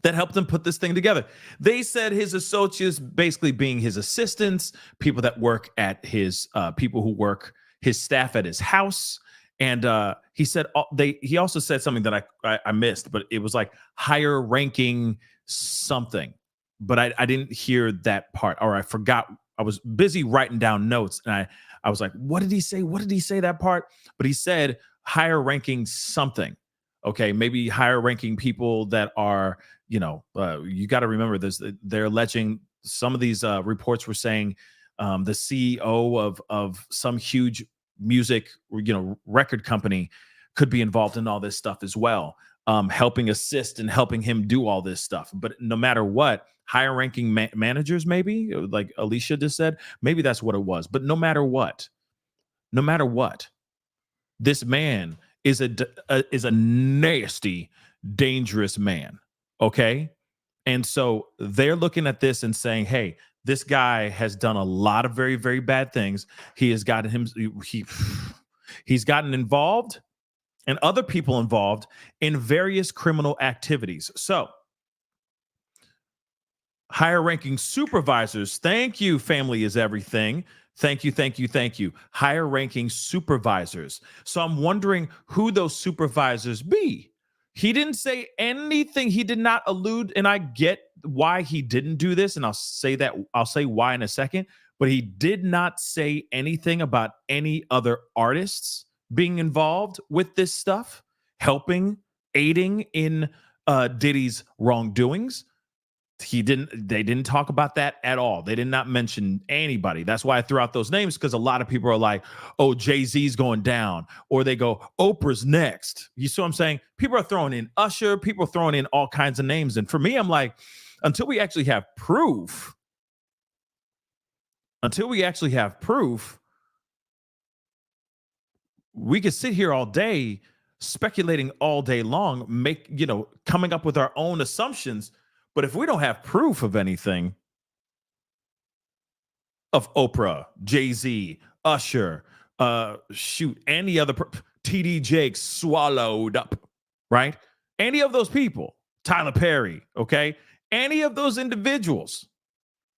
that helped him put this thing together? They said his associates basically being his assistants, people that work at his, people who work his staff at his house. And he said, he also said something that I missed, but it was like higher ranking something, but I didn't hear that part, or I forgot. I was busy writing down notes and I was like, what did he say? What did he say that part? But he said higher ranking something. Okay, maybe higher ranking people that are, you got to remember this. They're alleging, some of these reports were saying the CEO of some huge music, record company could be involved in all this stuff as well, helping assist and helping him do all this stuff. But no matter what, higher ranking managers, maybe like Alicia just said, maybe that's what it was. But no matter what, this man is a nasty, dangerous man. Okay. And so they're looking at this and saying, hey, this guy has done a lot of very, very bad things. He has gotten he's gotten involved and other people involved in various criminal activities. So higher ranking supervisors, thank you, family is everything. Thank you, thank you, thank you. Higher ranking supervisors. So I'm wondering who those supervisors be. He didn't say anything. He did not allude, and I get why he didn't do this, and I'll say why in a second, but he did not say anything about any other artists being involved with this stuff, helping, aiding in Diddy's wrongdoings. They didn't talk about that at all. They did not mention anybody. That's why I threw out those names, because a lot of people are like, oh, Jay-Z's going down, or they go, Oprah's next. You see what I'm saying? People are throwing in Usher, people are throwing in all kinds of names. And for me, I'm like, until we actually have proof, we could sit here all day speculating all day long, coming up with our own assumptions. But if we don't have proof of anything, of Oprah, Jay-Z, Usher, any other, TD Jakes swallowed up, right? Any of those people, Tyler Perry, okay? Any of those individuals,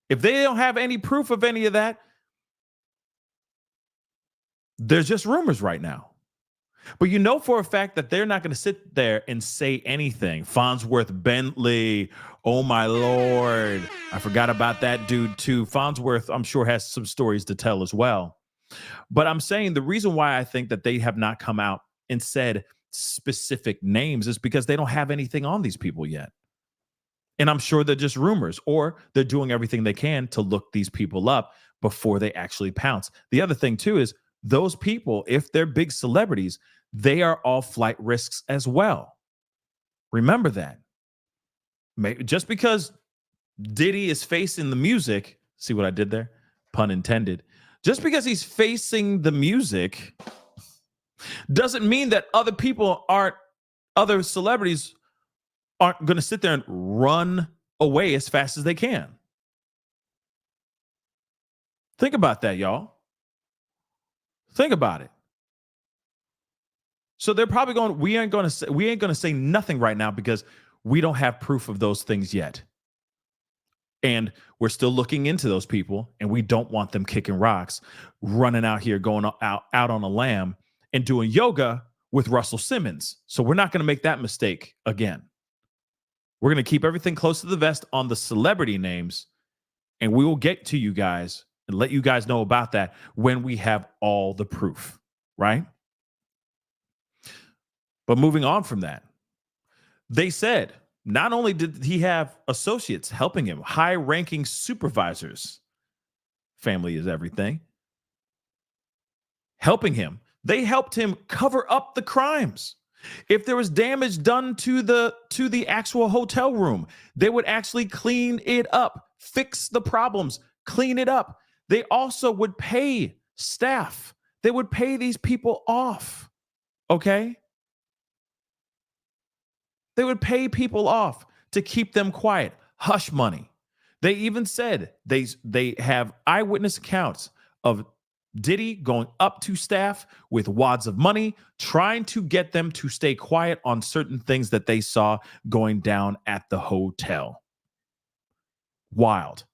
if they don't have any proof of any of that, there's just rumors right now. But you know for a fact that they're not going to sit there and say anything. Farnsworth Bentley, oh my Lord. I forgot about that dude too. Farnsworth, I'm sure, has some stories to tell as well. But I'm saying the reason why I think that they have not come out and said specific names is because they don't have anything on these people yet. And I'm sure they're just rumors, or they're doing everything they can to look these people up before they actually pounce. The other thing too is those people, if they're big celebrities, they are all flight risks as well. Remember that. Just because Diddy is facing the music, see what I did there? Pun intended. Just because he's facing the music doesn't mean that other celebrities aren't going to sit there and run away as fast as they can. Think about that, y'all. Think about it. So they're probably going, we ain't going to say nothing right now because we don't have proof of those things yet. And we're still looking into those people, and we don't want them kicking rocks, running out here, going out on a lamb and doing yoga with Russell Simmons. So we're not going to make that mistake again. We're going to keep everything close to the vest on the celebrity names, and we will get to you guys and let you guys know about that when we have all the proof, right? But moving on from that, they said not only did he have associates helping him, high-ranking supervisors, family is everything, helping him. They helped him cover up the crimes. If there was damage done to the actual hotel room, they would actually clean it up, fix the problems, clean it up. They also would pay staff. They would pay these people off, okay? They would pay people off to keep them quiet, hush money. They even said they have eyewitness accounts of Diddy going up to staff with wads of money, trying to get them to stay quiet on certain things that they saw going down at the hotel. Wild.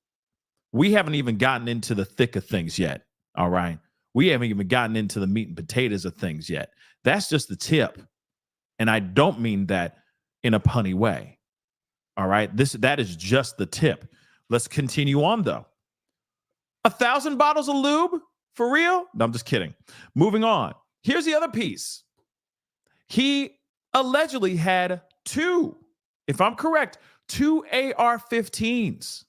We haven't even gotten into the thick of things yet, all right? We haven't even gotten into the meat and potatoes of things yet. That's just the tip. And I don't mean that in a punny way, all right? That is just the tip. Let's continue on, though. 1,000 bottles of lube? For real? No, I'm just kidding. Moving on. Here's the other piece. He allegedly had two, if I'm correct, two AR-15s.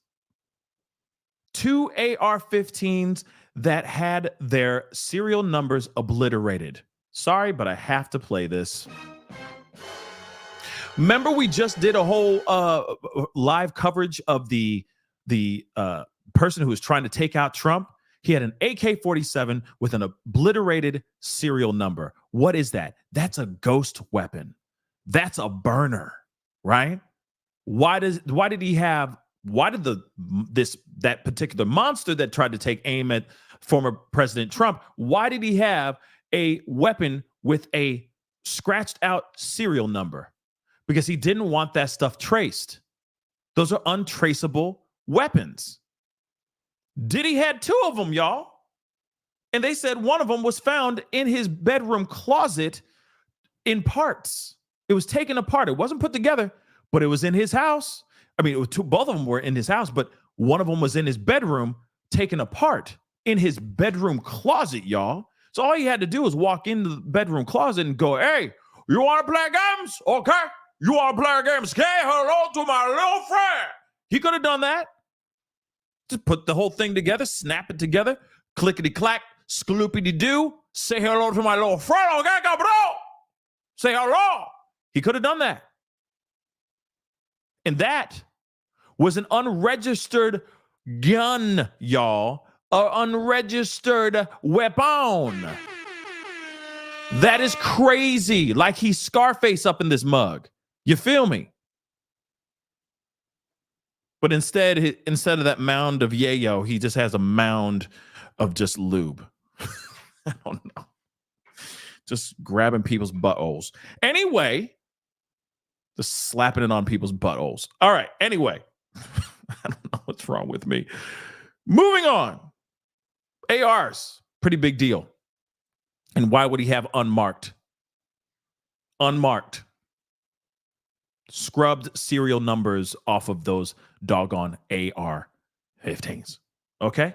Two AR-15s that had their serial numbers obliterated. Sorry, but I have to play this. Remember, we just did a whole live coverage of the person who was trying to take out Trump. He had an AK-47 with an obliterated serial number. What is that? That's a ghost weapon. That's a burner, right? why did that particular monster that tried to take aim at former President Trump, why did he have a weapon with a scratched out serial number? Because he didn't want that stuff traced. Those are untraceable weapons. Diddy had 2 of them, y'all. And they said one of them was found in his bedroom closet in parts. It was taken apart. It wasn't put together, but it was in his house. I mean, both of them were in his house, but one of them was in his bedroom, taken apart in his bedroom closet, y'all. So all he had to do was walk into the bedroom closet and go, hey, you want to play games? Okay. You want to play games? Say hello to my little friend. He could have done that. Just put the whole thing together, snap it together, clickety-clack, skloopity-doo, say hello to my little friend. Okay, bro. Say hello. He could have done that. And that was an unregistered gun, y'all. An unregistered weapon. That is crazy. Like he's Scarface up in this mug. You feel me? But instead of that mound of yayo, he just has a mound of just lube. I don't know. Just grabbing people's buttholes. Anyway, just slapping it on people's buttholes. All right. Anyway, I don't know what's wrong with me. Moving on. ARs, pretty big deal. And why would he have unmarked? Unmarked. Scrubbed serial numbers off of those doggone AR-15s. Okay?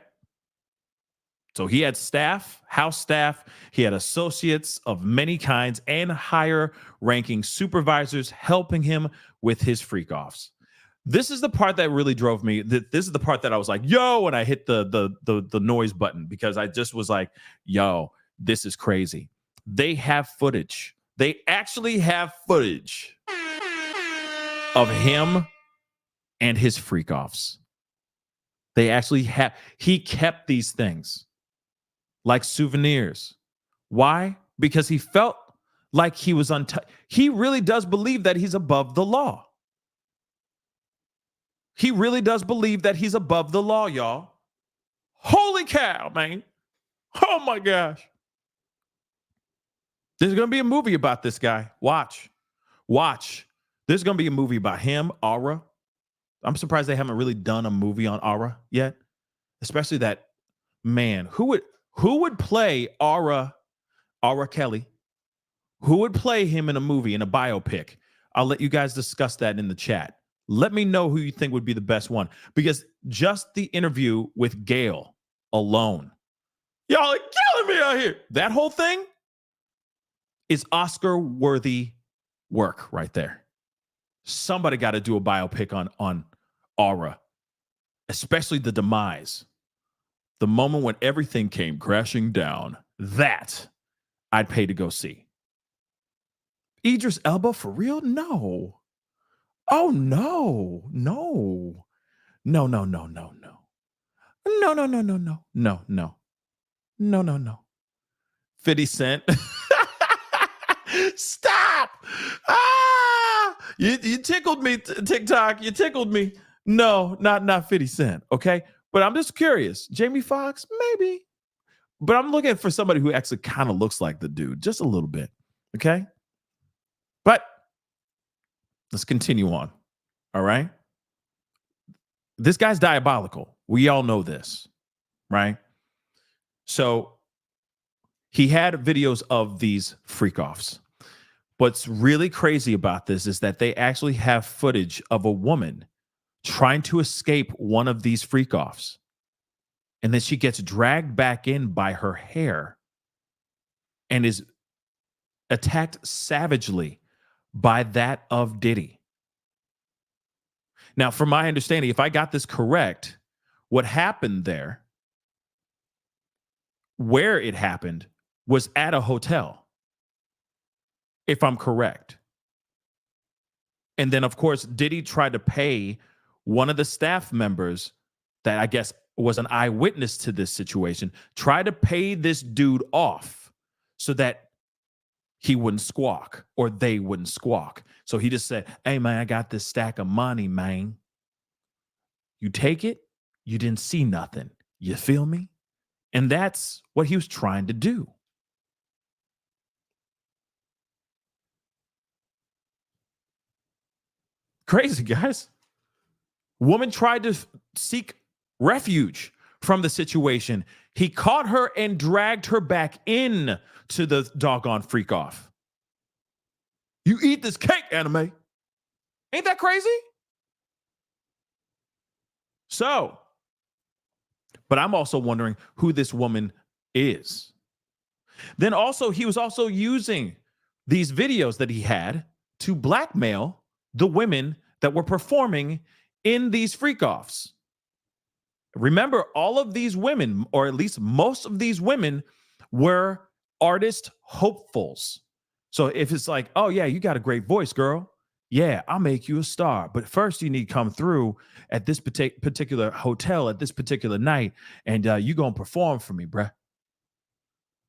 So he had staff, house staff, he had associates of many kinds and higher ranking supervisors helping him with his freak offs. This is the part that really drove me. This is the part that I was like, yo, and I hit the noise button because I just was like, yo, this is crazy. They have footage. They actually have footage of him and his freak offs. They actually have, he kept these things like souvenirs. Why? Because he felt like he was he really does believe that he's above the law. He really does believe that he's above the law, y'all. Holy cow, man. Oh my gosh. There's going to be a movie about this guy. Watch. There's going to be a movie about him, Aura. I'm surprised they haven't really done a movie on Aura yet. Especially that man. Who would play Aura Kelly? Who would play him in a movie, in a biopic? I'll let you guys discuss that in the chat. Let me know who you think would be the best one. Because just the interview with Gail alone, y'all are killing me out here. That whole thing is Oscar-worthy work right there. Somebody got to do a biopic on Aura, especially the demise. The moment when everything came crashing down, that I'd pay to go see. Idris Elba for real? No. Oh, no. 50 Cent. Stop. You tickled me, TikTok. You tickled me. No, not 50 Cent. Okay. But I'm just curious. Jamie Foxx, maybe. But I'm looking for somebody who actually kind of looks like the dude, just a little bit. Okay. But let's continue on. All right. This guy's diabolical. We all know this, right? So he had videos of these freak offs. What's really crazy about this is that they actually have footage of a woman trying to escape one of these freak offs. And then she gets dragged back in by her hair and is attacked savagely by that of Diddy. Now, from my understanding, if I got this correct, what happened there, where it happened, was at a hotel. If I'm correct. And then, of course, Diddy tried to pay one of the staff members that I guess was an eyewitness to this situation, tried to pay this dude off so that he wouldn't squawk or they wouldn't squawk. So he just said, hey, man, I got this stack of money, man. You take it, you didn't see nothing. You feel me? And that's what he was trying to do. Crazy, guys. Woman tried to seek refuge from the situation. He caught her and dragged her back in to the doggone freak off. You eat this cake, anime. Ain't that crazy? So, but I'm also wondering who this woman is. Then also, he was also using these videos that he had to blackmail the women that were performing in these freak-offs. Remember, all of these women, or at least most of these women, were artist hopefuls. So if it's like, oh yeah, you got a great voice, girl. Yeah, I'll make you a star. But first you need to come through at this particular hotel at this particular night, and you going to perform for me, bruh.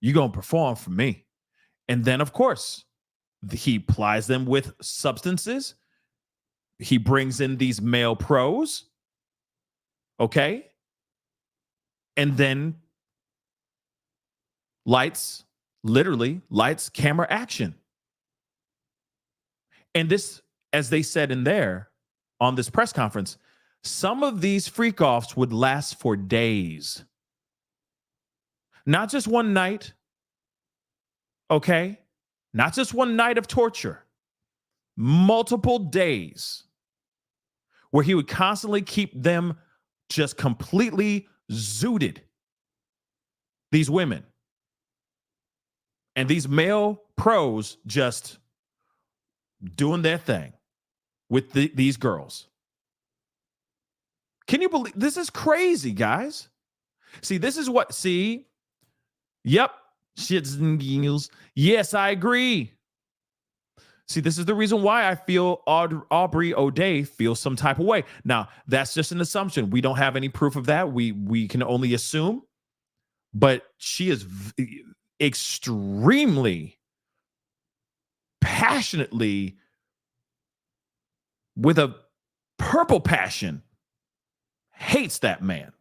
You going to perform for me. And then, of course, he plies them with substances. He brings in these male pros. Okay. And then literally lights, camera, action. And this, as they said in there on this press conference, some of these freak-offs would last for days. Not just one night, okay? Not just one night of torture. Multiple days where he would constantly keep them just completely zooted. These women. And these male pros just doing their thing with these girls. Can you believe this is crazy, guys? See, this is what, yep, shits and giggles. Yes, I agree. See, this is the reason why I feel Aubrey O'Day feels some type of way. Now, that's just an assumption. We don't have any proof of that. We can only assume. But she is extremely passionately, with a purple passion, hates that man.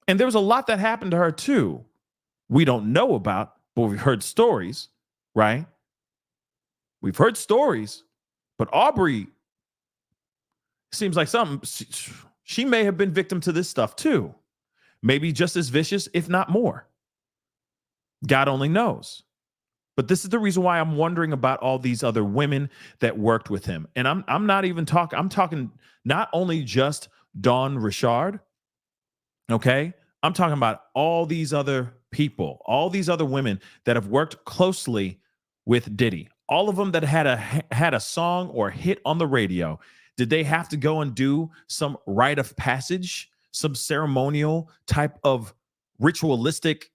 And there was a lot that happened to her too. We don't know about, but we've heard stories, right? We've heard stories, but Aubrey seems like she may have been victim to this stuff too. Maybe just as vicious, if not more. God only knows. But this is the reason why I'm wondering about all these other women that worked with him. And I'm not even talking, I'm talking not only just Dawn Richard, okay? I'm talking about all these other people, all these other women that have worked closely with Diddy. All of them that had a song or hit on the radio. Did they have to go and do some rite of passage, some ceremonial type of ritualistic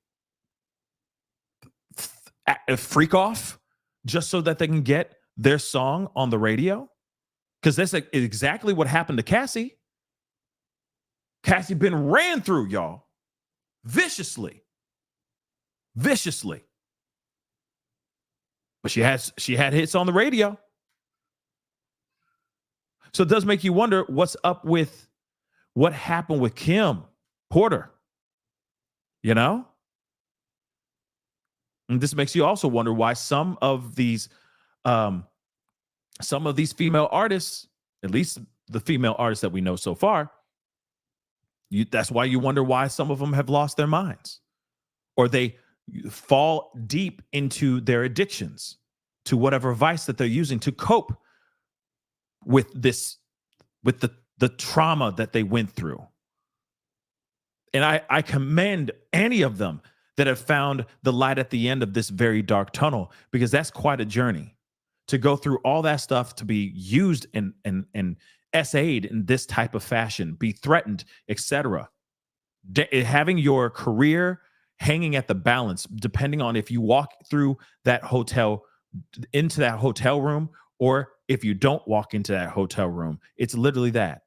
freak off just so that they can get their song on the radio? Because that's exactly what happened to Cassie. Cassie been ran through, y'all, viciously. But she had hits on the radio. So it does make you wonder what's up with what happened with Kim Porter, you know? And this makes you also wonder why some of these female artists, at least the female artists that we know so far, that's why you wonder why some of them have lost their minds, or they fall deep into their addictions to whatever vice that they're using to cope with the trauma that they went through. And I commend any of them that have found the light at the end of this very dark tunnel, because that's quite a journey to go through all that stuff, to be used and SA'd in this type of fashion, be threatened, etc. Having your career hanging at the balance, depending on if you walk through that hotel, into that hotel room, or if you don't walk into that hotel room. It's literally that.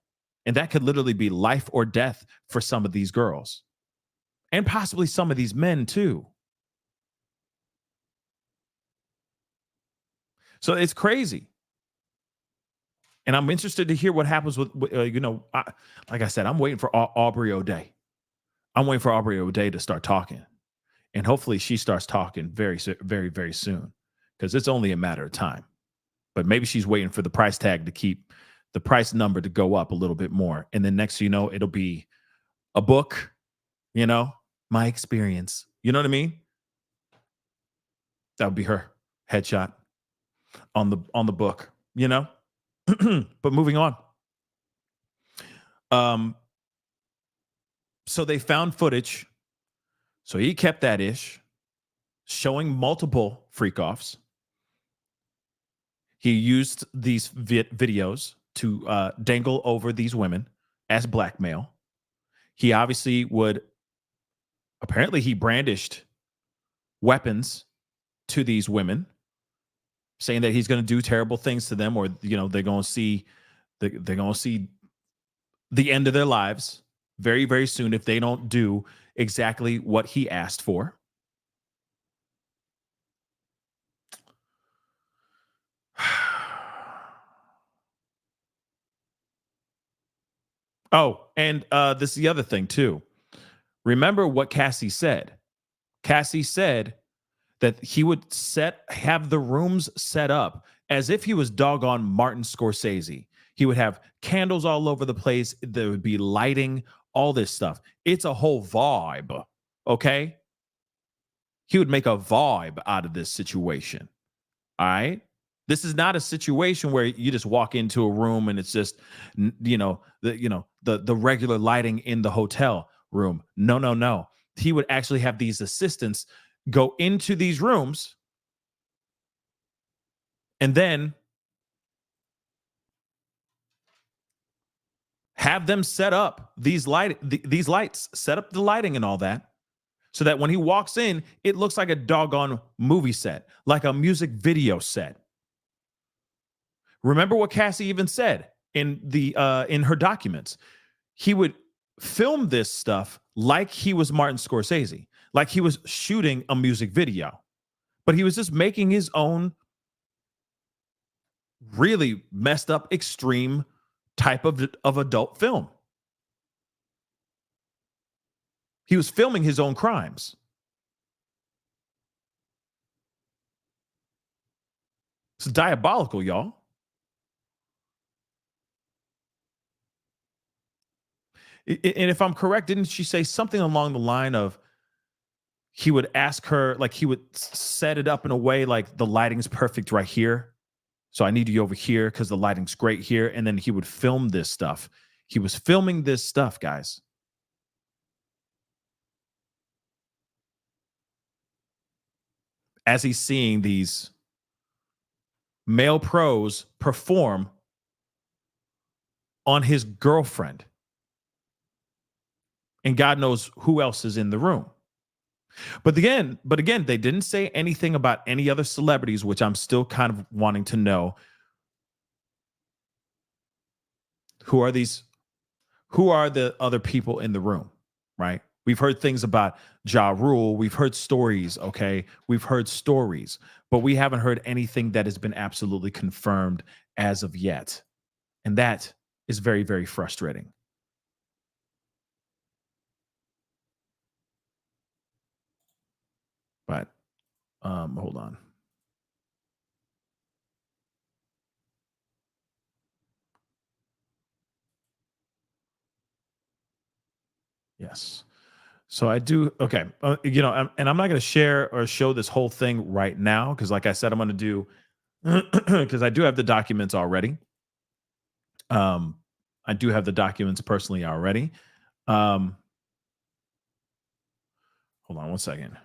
And that could literally be life or death for some of these girls. And possibly some of these men too. So it's crazy. And I'm interested to hear what happens with, like I said, I'm waiting for Aubrey O'Day. I'm waiting for Aubrey O'Day to start talking. And hopefully she starts talking very, very, very soon, because it's only a matter of time. But maybe she's waiting for the price tag to keep the price number to go up a little bit more. And then next, it'll be a book, my experience. You know what I mean? That would be her headshot on the book, But moving on. So they found footage. So he kept that ish, showing multiple freak offs. He used these videos to dangle over these women as blackmail. He obviously apparently he brandished weapons to these women, saying that he's going to do terrible things to them, or they're going to see the end of their lives very, very soon if they don't do exactly what he asked for. Oh, and this is the other thing too. Remember what Cassie said. Cassie said that he would have the rooms set up as if he was doggone Martin Scorsese. He would have candles all over the place. There would be lighting, all this stuff. It's a whole vibe, okay? He would make a vibe out of this situation, all right? This is not a situation where you just walk into a room and it's just, the regular lighting in the hotel room. No. He would actually have these assistants go into these rooms and then have them set up these lights, set up the lighting and all that, so that when he walks in, it looks like a doggone movie set, like a music video set. Remember what Cassie even said in her documents. He would film this stuff like he was Martin Scorsese, like he was shooting a music video, but he was just making his own really messed up, extreme type of adult film. He was filming his own crimes. It's diabolical, y'all. And if I'm correct, didn't she say something along the line of he would ask her, like he would set it up in a way like the lighting's perfect right here, so I need you over here because the lighting's great here, and then he would film this stuff. He was filming this stuff, guys. As he's seeing these male pros perform on his girlfriend. And God knows who else is in the room. But again, they didn't say anything about any other celebrities, which I'm still kind of wanting to know. Who are these? Who are the other people in the room, right? We've heard things about Ja Rule. We've heard stories, okay? We've heard stories, but we haven't heard anything that has been absolutely confirmed as of yet. And that is very, very frustrating. But hold on. Yes. So I do. Okay. And I'm not going to share or show this whole thing right now because, like I said, I'm going to do because I do have the documents already. I do have the documents personally already. Hold on one second.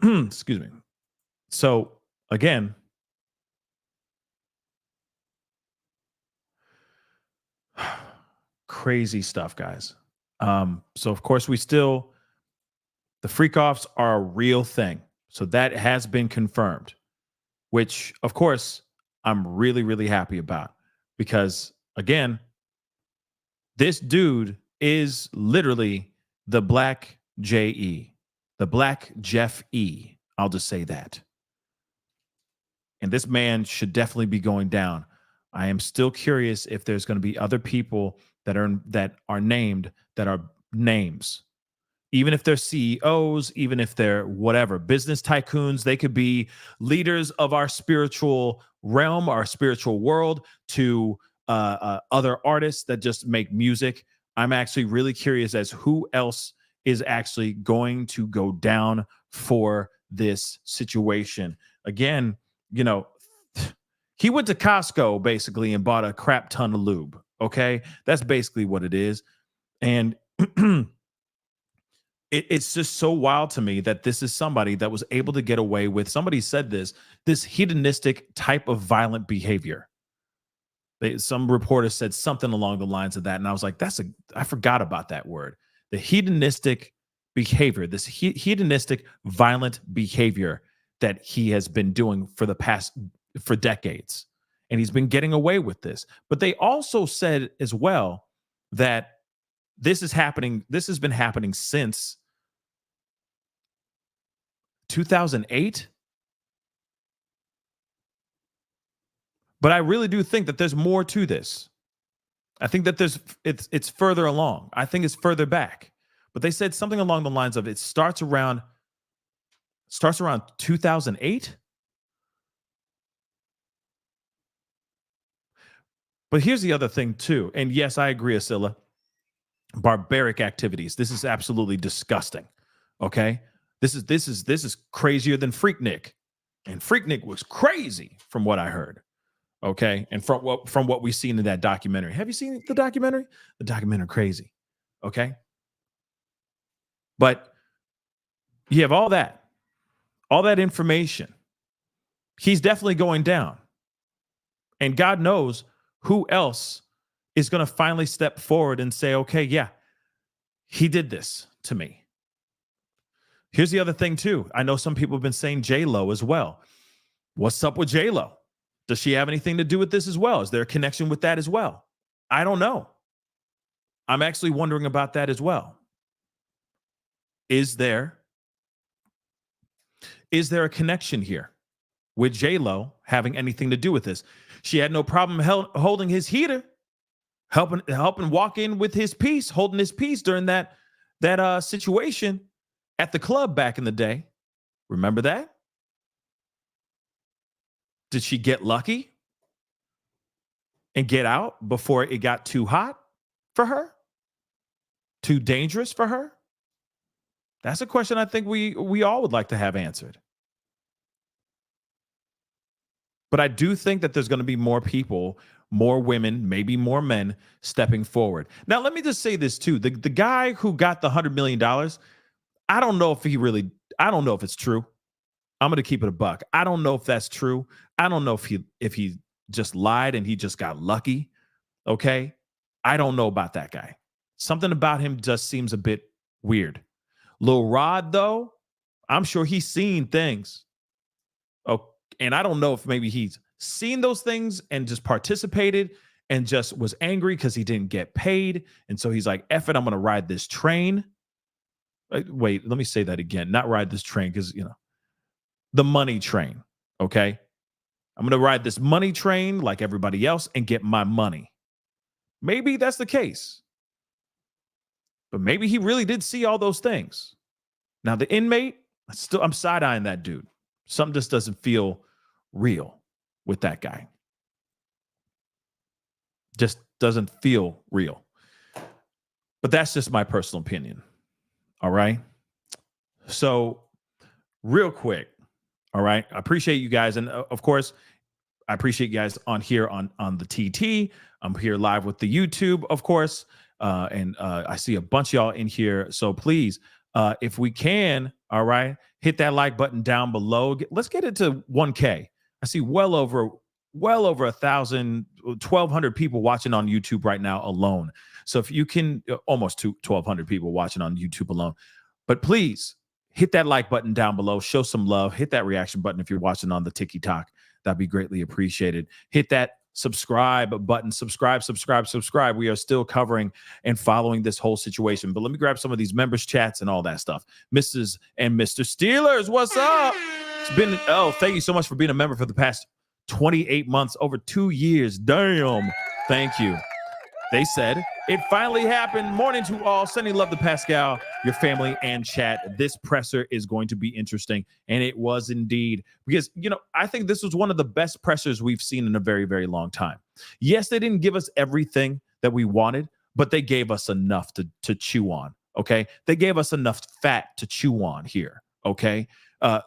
Excuse me. So again, crazy stuff, guys. So of course the freak offs are a real thing. So that has been confirmed, which of course I'm really, really happy about because again, this dude is literally the Black J.E., the Black Jeff E. I'll just say that. And this man should definitely be going down. I am still curious if there's going to be other people that are named that are names. Even if they're CEOs, even if they're whatever, business tycoons, they could be leaders of our spiritual realm, our spiritual world, to other artists that just make music. I'm actually really curious as who else is actually going to go down for this situation. Again, you know, he went to Costco basically and bought a crap ton of lube. Okay. That's basically what it is. And it's just so wild to me that this is somebody that was able to get away with, somebody said this hedonistic type of violent behavior. Some reporter said something along the lines of that. And I was like, I forgot about that word. The hedonistic behavior, this hedonistic violent behavior that he has been doing for decades. And he's been getting away with this. But they also said as well that this has been happening since 2008. But I really do think that there's more to this. I think that it's further along. I think it's further back. But they said something along the lines of it starts around 2008. But here's the other thing too. And yes, I agree, Asilla. Barbaric activities. This is absolutely disgusting. Okay? This is crazier than Freaknik. And Freaknik was crazy from what I heard. Okay? And from what we've seen in that documentary. Have you seen the documentary? The documentary crazy. Okay? But you have all that information. He's definitely going down. And God knows who else is going to finally step forward and say, okay, yeah, he did this to me. Here's the other thing too. I know some people have been saying J-Lo as well. What's up with J-Lo? Does she have anything to do with this as well? Is there a connection with that as well? I don't know. I'm actually wondering about that as well. Is there a connection here with J-Lo having anything to do with this? She had no problem holding his heater, helping walk in with his piece, holding his piece during that situation at the club back in the day. Remember that? Did she get lucky and get out before it got too hot for her? Too dangerous for her? That's a question I think we all would like to have answered. But I do think that there's going to be more people, more women, maybe more men stepping forward. Now, let me just say this too. The guy who got the $100 million, I don't know if it's true. I'm going to keep it a buck. I don't know if that's true. I don't know if he just lied and he just got lucky. Okay? I don't know about that guy. Something about him just seems a bit weird. Lil Rod, though, I'm sure he's seen things. Oh, and I don't know if maybe he's seen those things and just participated and just was angry because he didn't get paid. And so he's like, F it, I'm going to ride this train. Wait, let me say that again. Not ride this train because, the money train, okay? I'm going to ride this money train like everybody else and get my money. Maybe that's the case. But maybe he really did see all those things. Now, the inmate, I'm side-eyeing that dude. Something just doesn't feel real with that guy. Just doesn't feel real. But that's just my personal opinion. All right? So, real quick, all right? I appreciate you guys. And of course, I appreciate you guys on the TT. I'm here live with the YouTube, of course. And I see a bunch of y'all in here. So please, if we can, All right. Hit that like button down below. Let's get it to 1K. I see well over 1,000, 1,200 people watching on YouTube right now alone. So if you can, almost 1,200 people watching on YouTube alone. But please hit that like button down below. Show some love. Hit that reaction button if you're watching on the TikTok. That'd be greatly appreciated. Hit that subscribe button. Subscribe. We are still covering and following this whole situation. But let me grab some of these members chats and all that stuff. Mrs. and Mr. Steelers, what's up? It's been, thank you so much for being a member for the past 28 months, over 2 years. Damn. Thank you. They said, it finally happened. Morning to all. Sending love to Pascal, your family, and chat. This presser is going to be interesting. And it was indeed. Because, I think this was one of the best pressers we've seen in a very, very long time. Yes, they didn't give us everything that we wanted, but they gave us enough to chew on. Okay? They gave us enough fat to chew on here. Okay?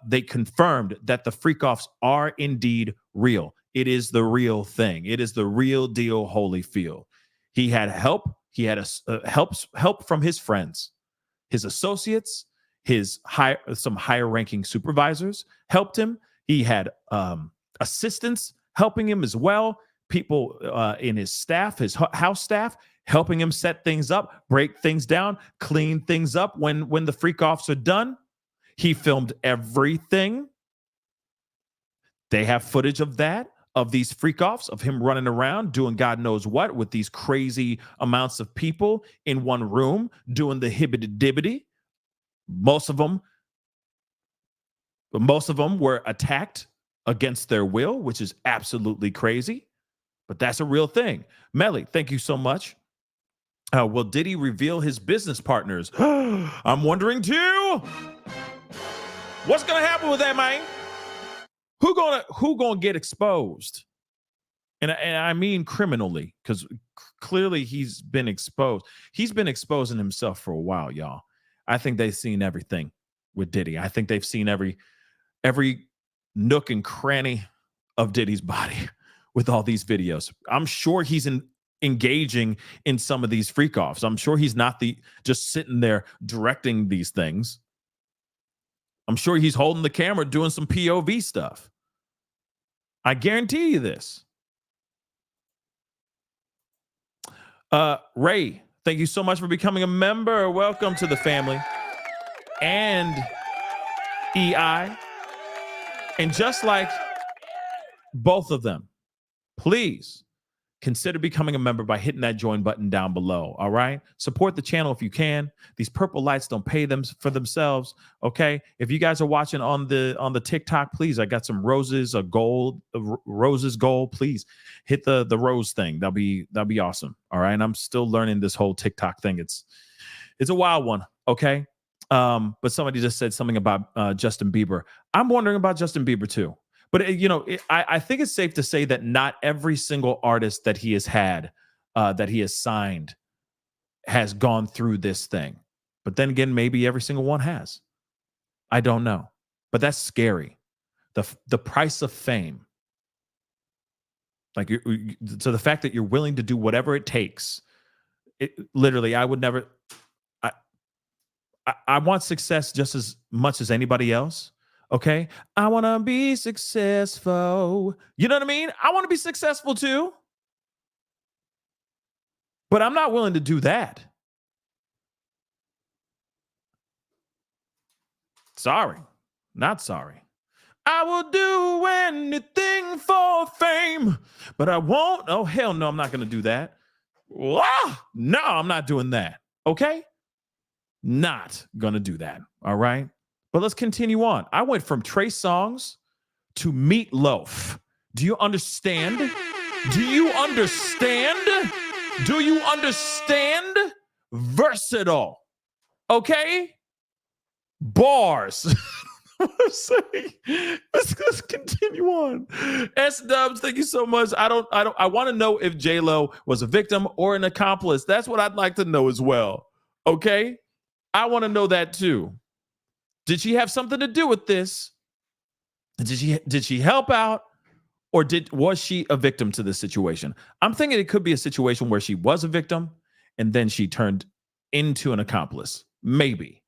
They confirmed that the freak-offs are indeed real. It is the real thing. It is the real deal, Holyfield. He had help. He had help from his friends, his associates, some higher ranking supervisors helped him. He had assistants helping him as well. People in his staff, his house staff, helping him set things up, break things down, clean things up when the freak offs are done. He filmed everything. They have footage of that. Of these freak offs, of him running around doing God knows what with these crazy amounts of people in one room doing the hibbity-dibbity. Most of them were attacked against their will, which is absolutely crazy, but that's a real thing. Melly, thank you so much. Will Diddy reveal his business partners? I'm wondering too. What's gonna happen with that, man? Who gonna get exposed? And I mean criminally, because clearly he's been exposed. He's been exposing himself for a while, y'all. I think they've seen everything with Diddy. I think they've seen every nook and cranny of Diddy's body with all these videos. I'm sure he's engaging in some of these freak offs. I'm sure he's not just sitting there directing these things. I'm sure he's holding the camera doing some POV stuff. I guarantee you this. Ray, thank you so much for becoming a member. Welcome to the family. And EI. And just like both of them, please consider becoming a member by hitting that join button down below. All right. Support the channel if you can. These purple lights don't pay them for themselves. Okay. If you guys are watching on the TikTok, please, I got some roses, roses gold. Please hit the rose thing. That'll be awesome. All right. And I'm still learning this whole TikTok thing. It's a wild one. Okay. But somebody just said something about Justin Bieber. I'm wondering about Justin Bieber too. But, I think it's safe to say that not every single artist that he has had, that he has signed, has gone through this thing. But then again, maybe every single one has. I don't know. But that's scary. The price of fame. Like, so the fact that you're willing to do whatever it takes. Literally, I would never. I want success just as much as anybody else. Okay, I want to be successful. You know what I mean? I want to be successful too. But I'm not willing to do that. Sorry, not sorry. I will do anything for fame, but I won't. Oh, hell no, I'm not going to do that. No, I'm not doing that. Okay? Not going to do that. All right? But let's continue on. I went from Trey Songz to Meatloaf. Do you understand? Do you understand? Do you understand? Versatile. Okay? Bars. Let's continue on. S-Dubs, thank you so much. I want to know if J-Lo was a victim or an accomplice. That's what I'd like to know as well. Okay? I want to know that too. Did she have something to do with this? Did she help out, or was she a victim to this situation? I'm thinking it could be a situation where she was a victim and then she turned into an accomplice. Maybe.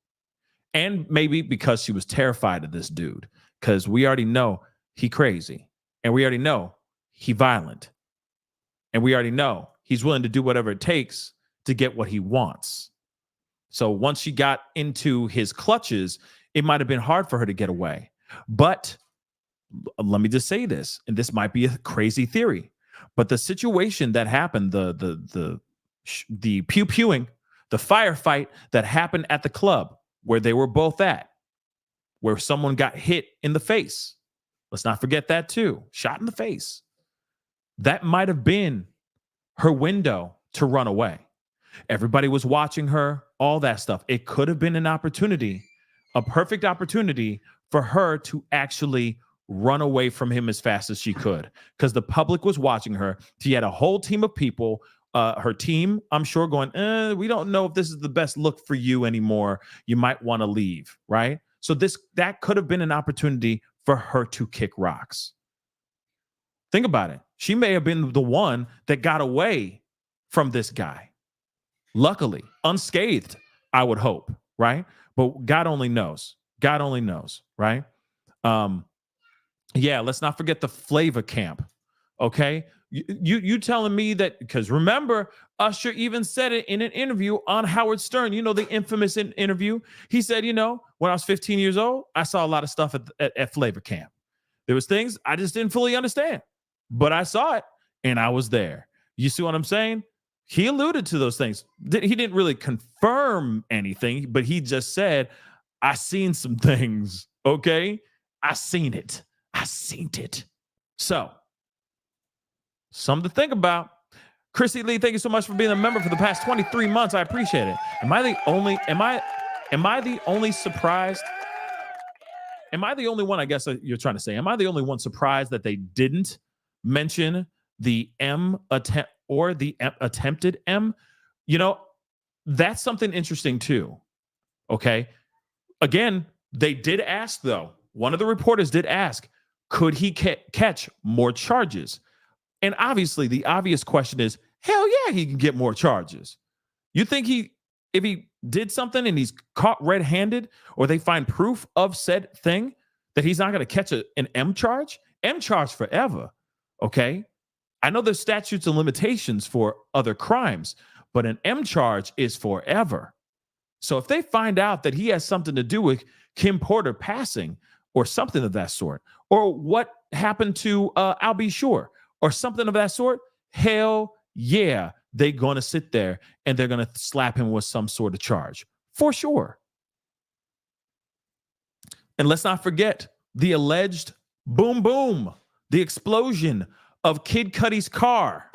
And maybe because she was terrified of this dude, because we already know he crazy, and we already know he violent, and we already know he's willing to do whatever it takes to get what he wants. So once she got into his clutches, it might have been hard for her to get away. But let me just say this, and this might be a crazy theory, but the situation that happened, the pew-pewing, the firefight that happened at the club where they were both at, where someone got hit in the face. Let's not forget that too. Shot in the face. That might have been her window to run away. Everybody was watching her, all that stuff. It could have been an opportunity, a perfect opportunity for her to actually run away from him as fast as she could, because the public was watching her. She had a whole team of people, her team, I'm sure, going, we don't know if this is the best look for you anymore. You might want to leave, right? So that could have been an opportunity for her to kick rocks. Think about it. She may have been the one that got away from this guy. Luckily, unscathed, I would hope, right? But God only knows. God only knows, right? Yeah, let's not forget the flavor camp. Okay, you telling me that, because remember, Usher even said it in an interview on Howard Stern. You know, the infamous interview. He said, when I was 15 years old, I saw a lot of stuff at flavor camp. There was things I just didn't fully understand, but I saw it and I was there. You see what I'm saying? He alluded to those things. He didn't really confirm anything, but he just said, I seen some things. Okay, I seen it. I seen it. So, something to think about. Chrissy Lee, thank you so much for being a member for the past 23 months. I appreciate it. Am I the only surprised? Am I the only one, I guess you're trying to say, am I the only one surprised that they didn't mention the M attempt or the attempted M? That's something interesting too. Okay. Again, they did ask, though. One of the reporters did ask, could he catch more charges? And obviously, the obvious question is, hell yeah, he can get more charges. You think if he did something and he's caught red-handed, or they find proof of said thing, that he's not going to catch an M charge? M charge forever, okay? I know there's statutes and limitations for other crimes, but an M charge is forever. So if they find out that he has something to do with Kim Porter passing or something of that sort, or what happened to Al B. Sure or something of that sort, hell yeah, they're going to sit there and they're going to slap him with some sort of charge for sure. And let's not forget the alleged boom boom, the explosion of Kid Cudi's car.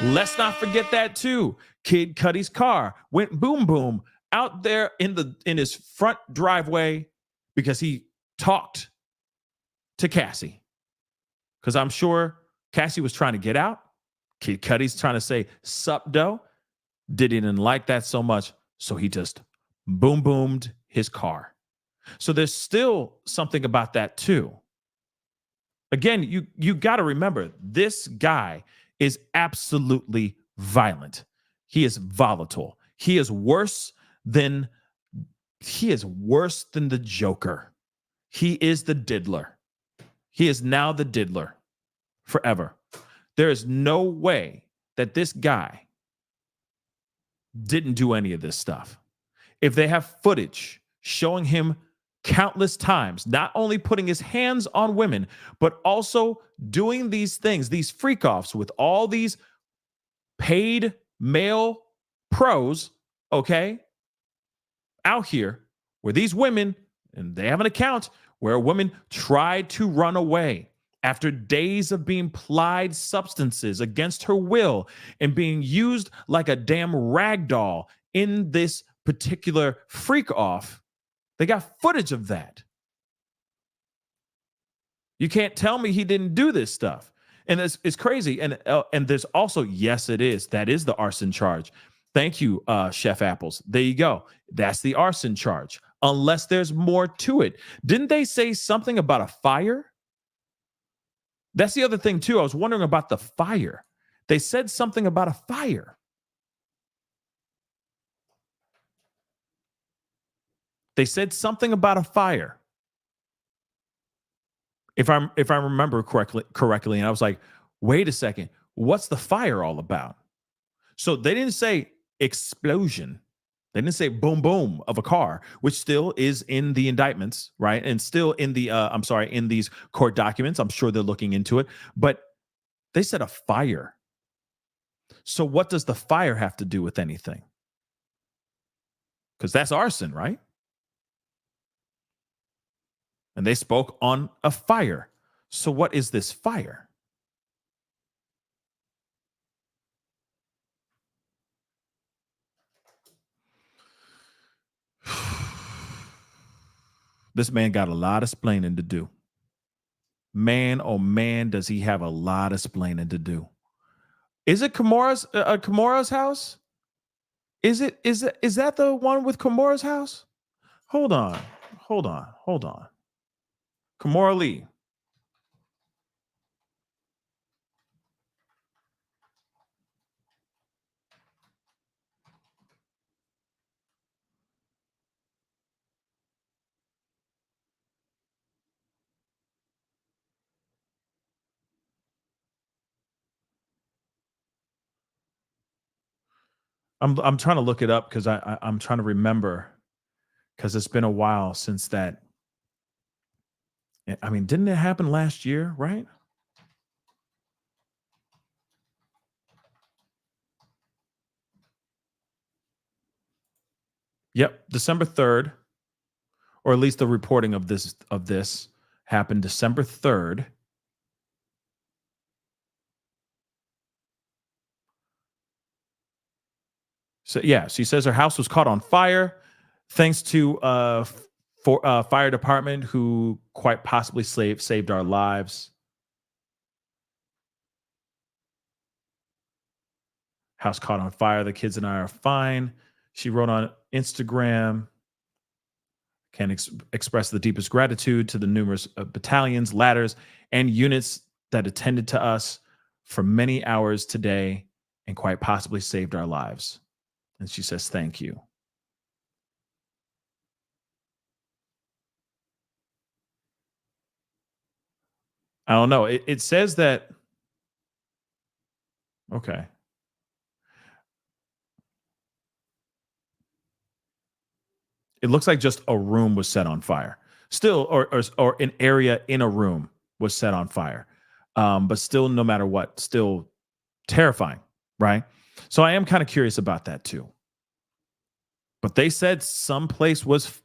Let's not forget that too. Kid Cudi's car went boom boom out there in his front driveway because he talked to Cassie. Because I'm sure Cassie was trying to get out. Kid Cudi's trying to say, sup, doe. Diddy didn't like that so much, so he just boom boomed his car. So there's still something about that too. Again, you got to remember, this guy is absolutely violent. He is volatile. He is worse than the Joker. He is the diddler. He is now the diddler forever. There is no way that this guy didn't do any of this stuff. If they have footage showing him countless times, not only putting his hands on women, but also doing these things, these freak-offs with all these paid male pros, okay, out here, where these women, and they have an account where a woman tried to run away after days of being plied substances against her will and being used like a damn rag doll in this particular freak-off. They got footage of that. You can't tell me he didn't do this stuff. And it's crazy. And there's also, yes, it is. That is the arson charge. Thank you, Chef Apples. There you go. That's the arson charge. Unless there's more to it. Didn't they say something about a fire? That's the other thing, too. I was wondering about the fire. They said something about a fire. They said something about a fire. If I remember correctly, and I was like, wait a second, what's the fire all about? So they didn't say explosion. They didn't say boom, boom of a car, which still is in the indictments, right? And still in the, in these court documents. I'm sure they're looking into it. But they said a fire. So what does the fire have to do with anything? Because that's arson, right? And they spoke on a fire. So what is this fire? This man got a lot of splaining to do. Man, oh man, does he have a lot of splaining to do. Is it Kimura's house? Is that the one with Kimura's house? Hold on. Kimura Lee. I'm trying to look it up because I'm trying to remember, because it's been a while since that. I mean, didn't it happen last year, right? Yep, December 3rd, or at least the reporting of this happened December 3rd. So yeah, she says her house was caught on fire thanks to fire department who quite possibly saved our lives. House caught on fire. The kids and I are fine. She wrote on Instagram, can express the deepest gratitude to the numerous battalions, ladders, and units that attended to us for many hours today and quite possibly saved our lives. And she says, thank you. I don't know. It says that. Okay. It looks like just a room was set on fire. Still, or an area in a room was set on fire. But still, no matter what, still terrifying, right? So I am kind of curious about that too. But they said some place was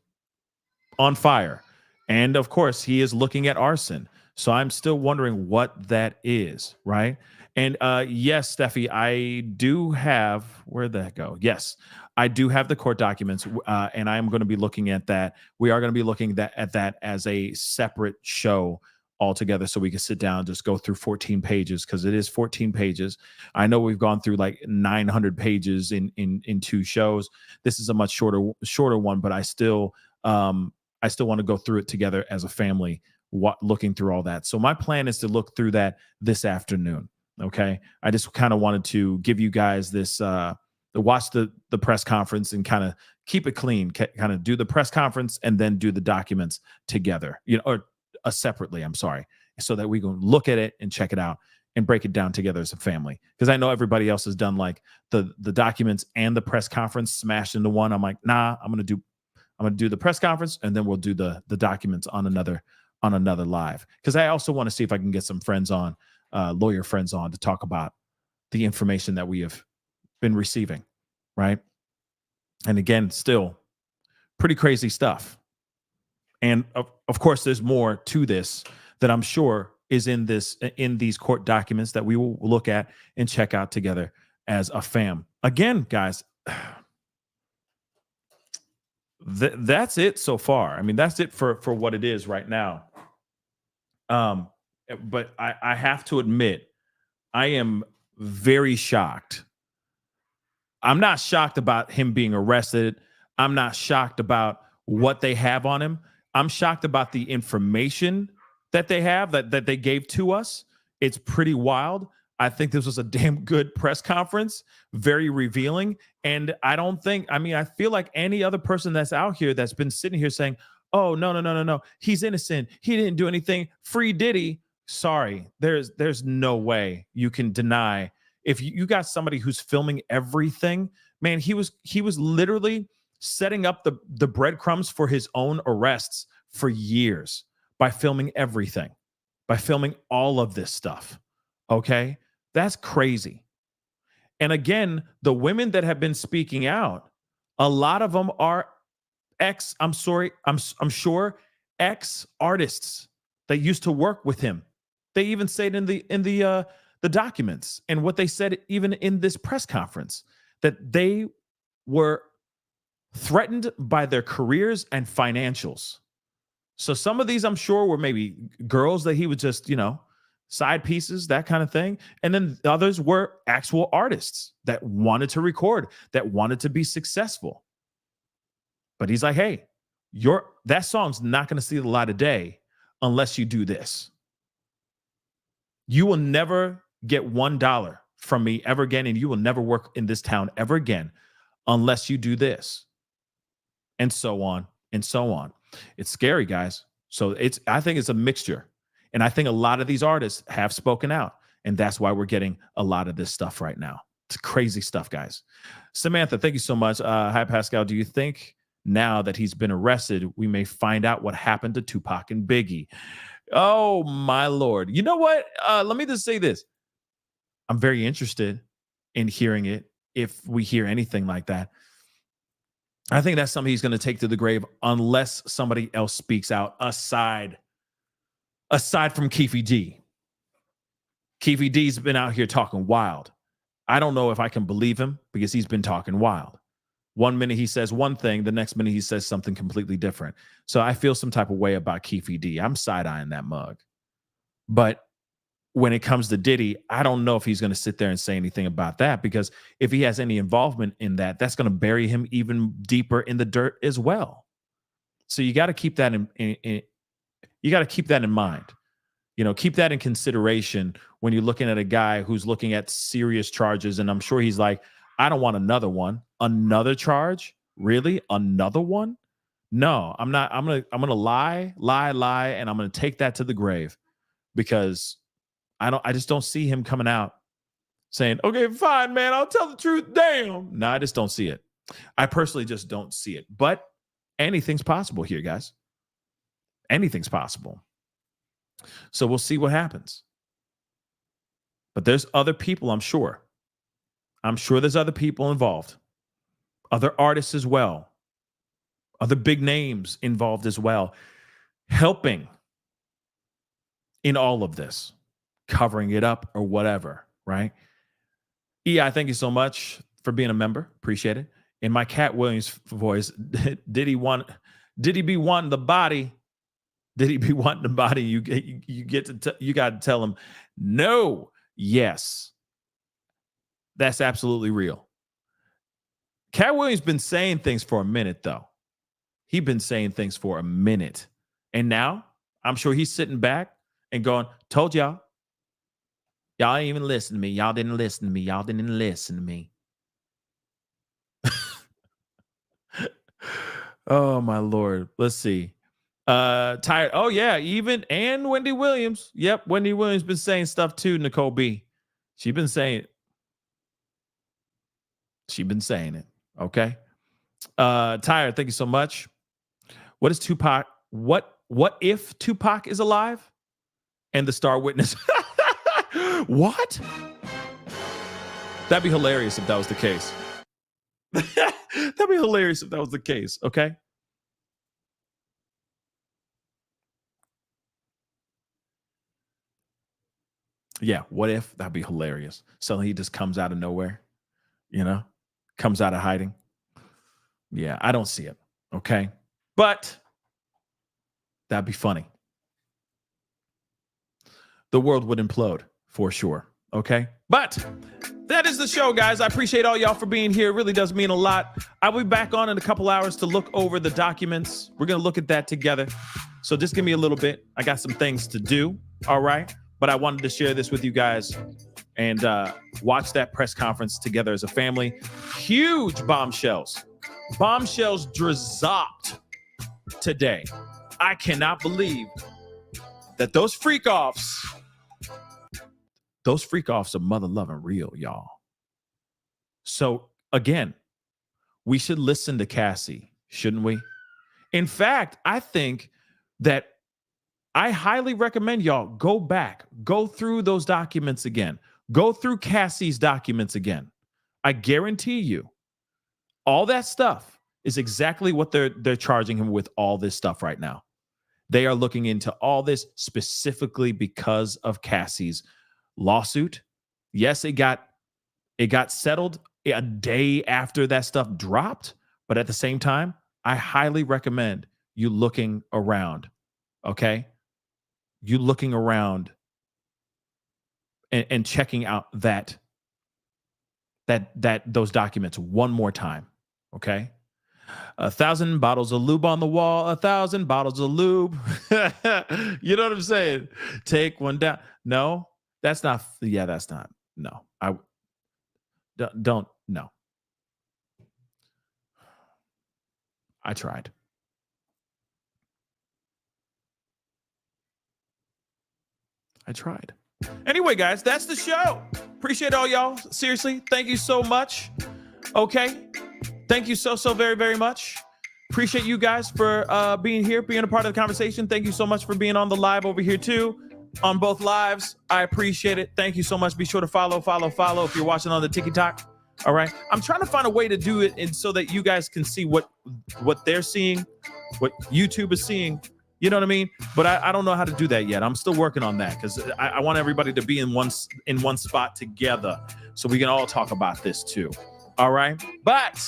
on fire. And of course, he is looking at arson. So I'm still wondering what that is, right? And yes, Steffi, I do have, where'd that go? Yes, I do have the court documents, and I am going to be looking at that. We are going to be looking at that as a separate show altogether, so we can sit down and just go through 14 pages, because it is 14 pages. I know we've gone through like 900 pages in 2 shows. This is a much shorter one, but I still want to go through it together as a family, looking through all that. So my plan is to look through that this afternoon. Okay, I just kind of wanted to give you guys this, watch the press conference and kind of keep it clean, kind of do the press conference and then do the documents together, or separately. I'm sorry, so that we can look at it and check it out and break it down together as a family. Because I know everybody else has done like the documents and the press conference smashed into one. I'm like, nah, I'm gonna do the press conference and then we'll do the documents on another live. Because I also want to see if I can get some friends on. Lawyer friends on to talk about the information that we have been receiving, right? And again, still pretty crazy stuff. And of course, there's more to this that I'm sure is in these court documents that we will look at and check out together as a fam. Again, guys, that's it so far. I mean, that's it for what it is right now. But I have to admit, I am very shocked. I'm not shocked about him being arrested. I'm not shocked about what they have on him. I'm shocked about the information that they have, that they gave to us. It's pretty wild. I think this was a damn good press conference, very revealing. And I feel like any other person that's out here that's been sitting here saying, oh, no, he's innocent, he didn't do anything, free Diddy. Sorry, there's no way you can deny. If you got somebody who's filming everything, man, he was literally setting up the breadcrumbs for his own arrests for years by filming everything, by filming all of this stuff. Okay, that's crazy. And again, the women that have been speaking out, a lot of them are I'm sure ex artists that used to work with him. They even say it in the documents, and what they said even in this press conference, that they were threatened by their careers and financials. So some of these, I'm sure, were maybe girls that he would just, side pieces, that kind of thing. And then the others were actual artists that wanted to record, that wanted to be successful. But he's like, hey, that song's not going to see the light of day unless you do this. You will never get $1 from me ever again, and you will never work in this town ever again unless you do this. And so on and so on. It's scary, guys. So I think it's a mixture. And I think a lot of these artists have spoken out. And that's why we're getting a lot of this stuff right now. It's crazy stuff, guys. Samantha, thank you so much. Hi, Pascal. Do you think now that he's been arrested, we may find out what happened to Tupac and Biggie? Oh, my Lord. You know what? Let me just say this. I'm very interested in hearing it if we hear anything like that. I think that's something he's going to take to the grave unless somebody else speaks out aside from Keefe D. Keefe D's been out here talking wild. I don't know if I can believe him because he's been talking wild. One minute he says one thing, the next minute he says something completely different. So I feel some type of way about Keefe D. I'm side-eyeing that mug. But when it comes to Diddy, I don't know if he's going to sit there and say anything about that, because if he has any involvement in that, that's going to bury him even deeper in the dirt as well. So you got to keep that in mind. Keep that in consideration when you're looking at a guy who's looking at serious charges. And I'm sure he's like, I don't want another one. Another charge? Really? Another one? No, I'm not. I'm going to lie, and I'm going to take that to the grave, because I just don't see him coming out saying, okay, fine, man, I'll tell the truth. Damn. No, I just don't see it. I personally just don't see it. But anything's possible here, guys. Anything's possible. So we'll see what happens. But there's other people, I'm sure. I'm sure there's other people involved. Other artists as well. Other big names involved as well. Helping in all of this. Covering it up or whatever, right? I thank you so much for being a member. Appreciate it. In my Cat Williams voice, Diddy be wanting the body? Did he be wanting the body? You got to tell him no. Yes, that's absolutely real. Cat Williams been saying things for a minute, though. He's been saying things for a minute, and now I'm sure he's sitting back and going, "Told y'all. Y'all ain't even listen to me. Y'all didn't listen to me. Y'all didn't listen to me." Oh my Lord. Let's see. Tired. Oh yeah, and Wendy Williams. Yep, Wendy Williams been saying stuff too, Nicole B. She's been saying it. Okay. Tired, thank you so much. What is Tupac? What if Tupac is alive and the star witness? What? That'd be hilarious if that was the case. That'd be hilarious if that was the case, okay? Yeah, what if? That'd be hilarious. Suddenly he just comes out of nowhere, comes out of hiding. Yeah, I don't see it, okay? But that'd be funny. The world would implode for sure, okay? But that is the show, guys. I appreciate all y'all for being here. It really does mean a lot. I'll be back on in a couple hours to look over the documents. We're going to look at that together. So just give me a little bit. I got some things to do, all right? But I wanted to share this with you guys and watch that press conference together as a family. Huge bombshells. Bombshells dropped today. I cannot believe that those freak-offs are mother-loving real, y'all. So, again, we should listen to Cassie, shouldn't we? In fact, I think that I highly recommend y'all go back, go through those documents again. Go through Cassie's documents again. I guarantee you, all that stuff is exactly what they're charging him with, all this stuff right now. They are looking into all this specifically because of Cassie's lawsuit. Yes, it got settled a day after that stuff dropped, but at the same time, I highly recommend you looking around, okay? You looking around and checking out those documents one more time, okay? 1,000 bottles of lube on the wall, 1,000 bottles of lube. You know what I'm saying? Take one down. No, that's not. Yeah, that's not. No, I don't. No, I tried. Anyway, guys, that's the show. Appreciate all y'all. Seriously, thank you so much. Okay. Thank you so very, very much. Appreciate you guys for being here, being a part of the conversation. Thank you so much for being on the live over here too, on both lives. I appreciate it. Thank you so much. Be sure to follow if you're watching on the TikTok. All right. I'm trying to find a way to do it and so that you guys can see what they're seeing, what YouTube is seeing. You know what I mean? But I don't know how to do that yet. I'm still working on that because I want everybody to be in one spot together so we can all talk about this too. All right. But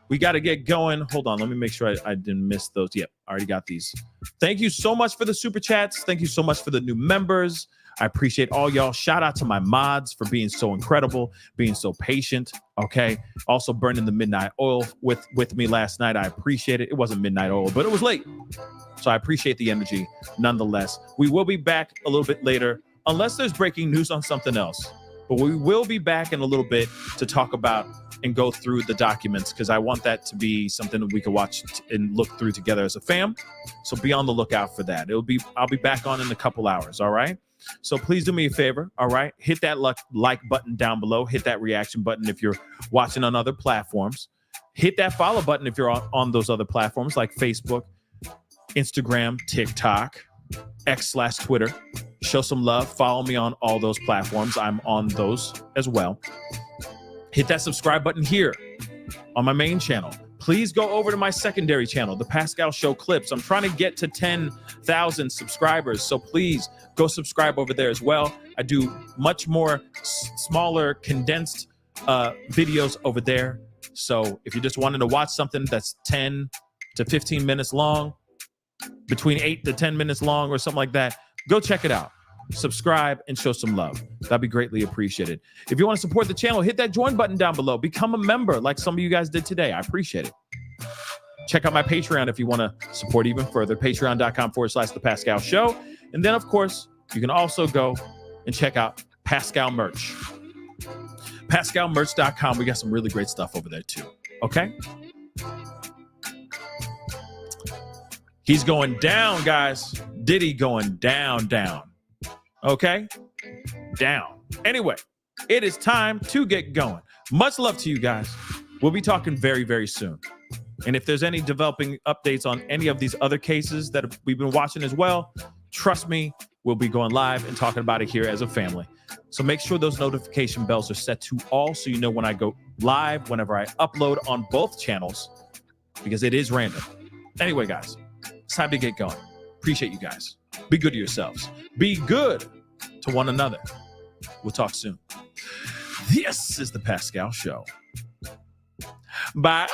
we got to get going. Hold on. Let me make sure I didn't miss those. Yep. I already got these. Thank you so much for the super chats. Thank you so much for the new members. I appreciate all y'all. Shout out to my mods for being so incredible, being so patient. Okay. Also burning the midnight oil with me last night. I appreciate it. It wasn't midnight oil, but it was late. So I appreciate the energy nonetheless. We will be back a little bit later, unless there's breaking news on something else. But we will be back in a little bit to talk about and go through the documents because I want that to be something that we can watch and look through together as a fam. So be on the lookout for that. I'll be back on in a couple hours. All right. So please do me a favor. All right. Hit that like button down below. Hit that reaction button if you're watching on other platforms. Hit that follow button if you're on those other platforms like Facebook, Instagram, TikTok, X/Twitter. Show some love. Follow me on all those platforms. I'm on those as well. Hit that subscribe button here on my main channel. Please go over to my secondary channel, The Pascal Show Clips. I'm trying to get to 10,000 subscribers, so please go subscribe over there as well. I do much more smaller, condensed videos over there. So if you're just wanting to watch something that's 10 to 15 minutes long, between 8 to 10 minutes long or something like that, go check it out. Subscribe and show some love. That'd be greatly appreciated. If you want to support the channel, hit that join button down below. Become a member like some of you guys did today. I appreciate it. Check out my Patreon if you want to support even further. Patreon.com/The Pascal Show. And then, of course, you can also go and check out Pascal merch. PascalMerch.com. We got some really great stuff over there too. Okay? He's going down, guys. Diddy going down. Okay? Down. Anyway, it is time to get going. Much love to you guys. We'll be talking very, very soon. And if there's any developing updates on any of these other cases that we've been watching as well, trust me, we'll be going live and talking about it here as a family. So make sure those notification bells are set to all so you know when I go live, whenever I upload on both channels, because it is random. Anyway, guys, it's time to get going. Appreciate you guys. Be good to yourselves. Be good to one another. We'll talk soon. This is The Pascal Show. Bye.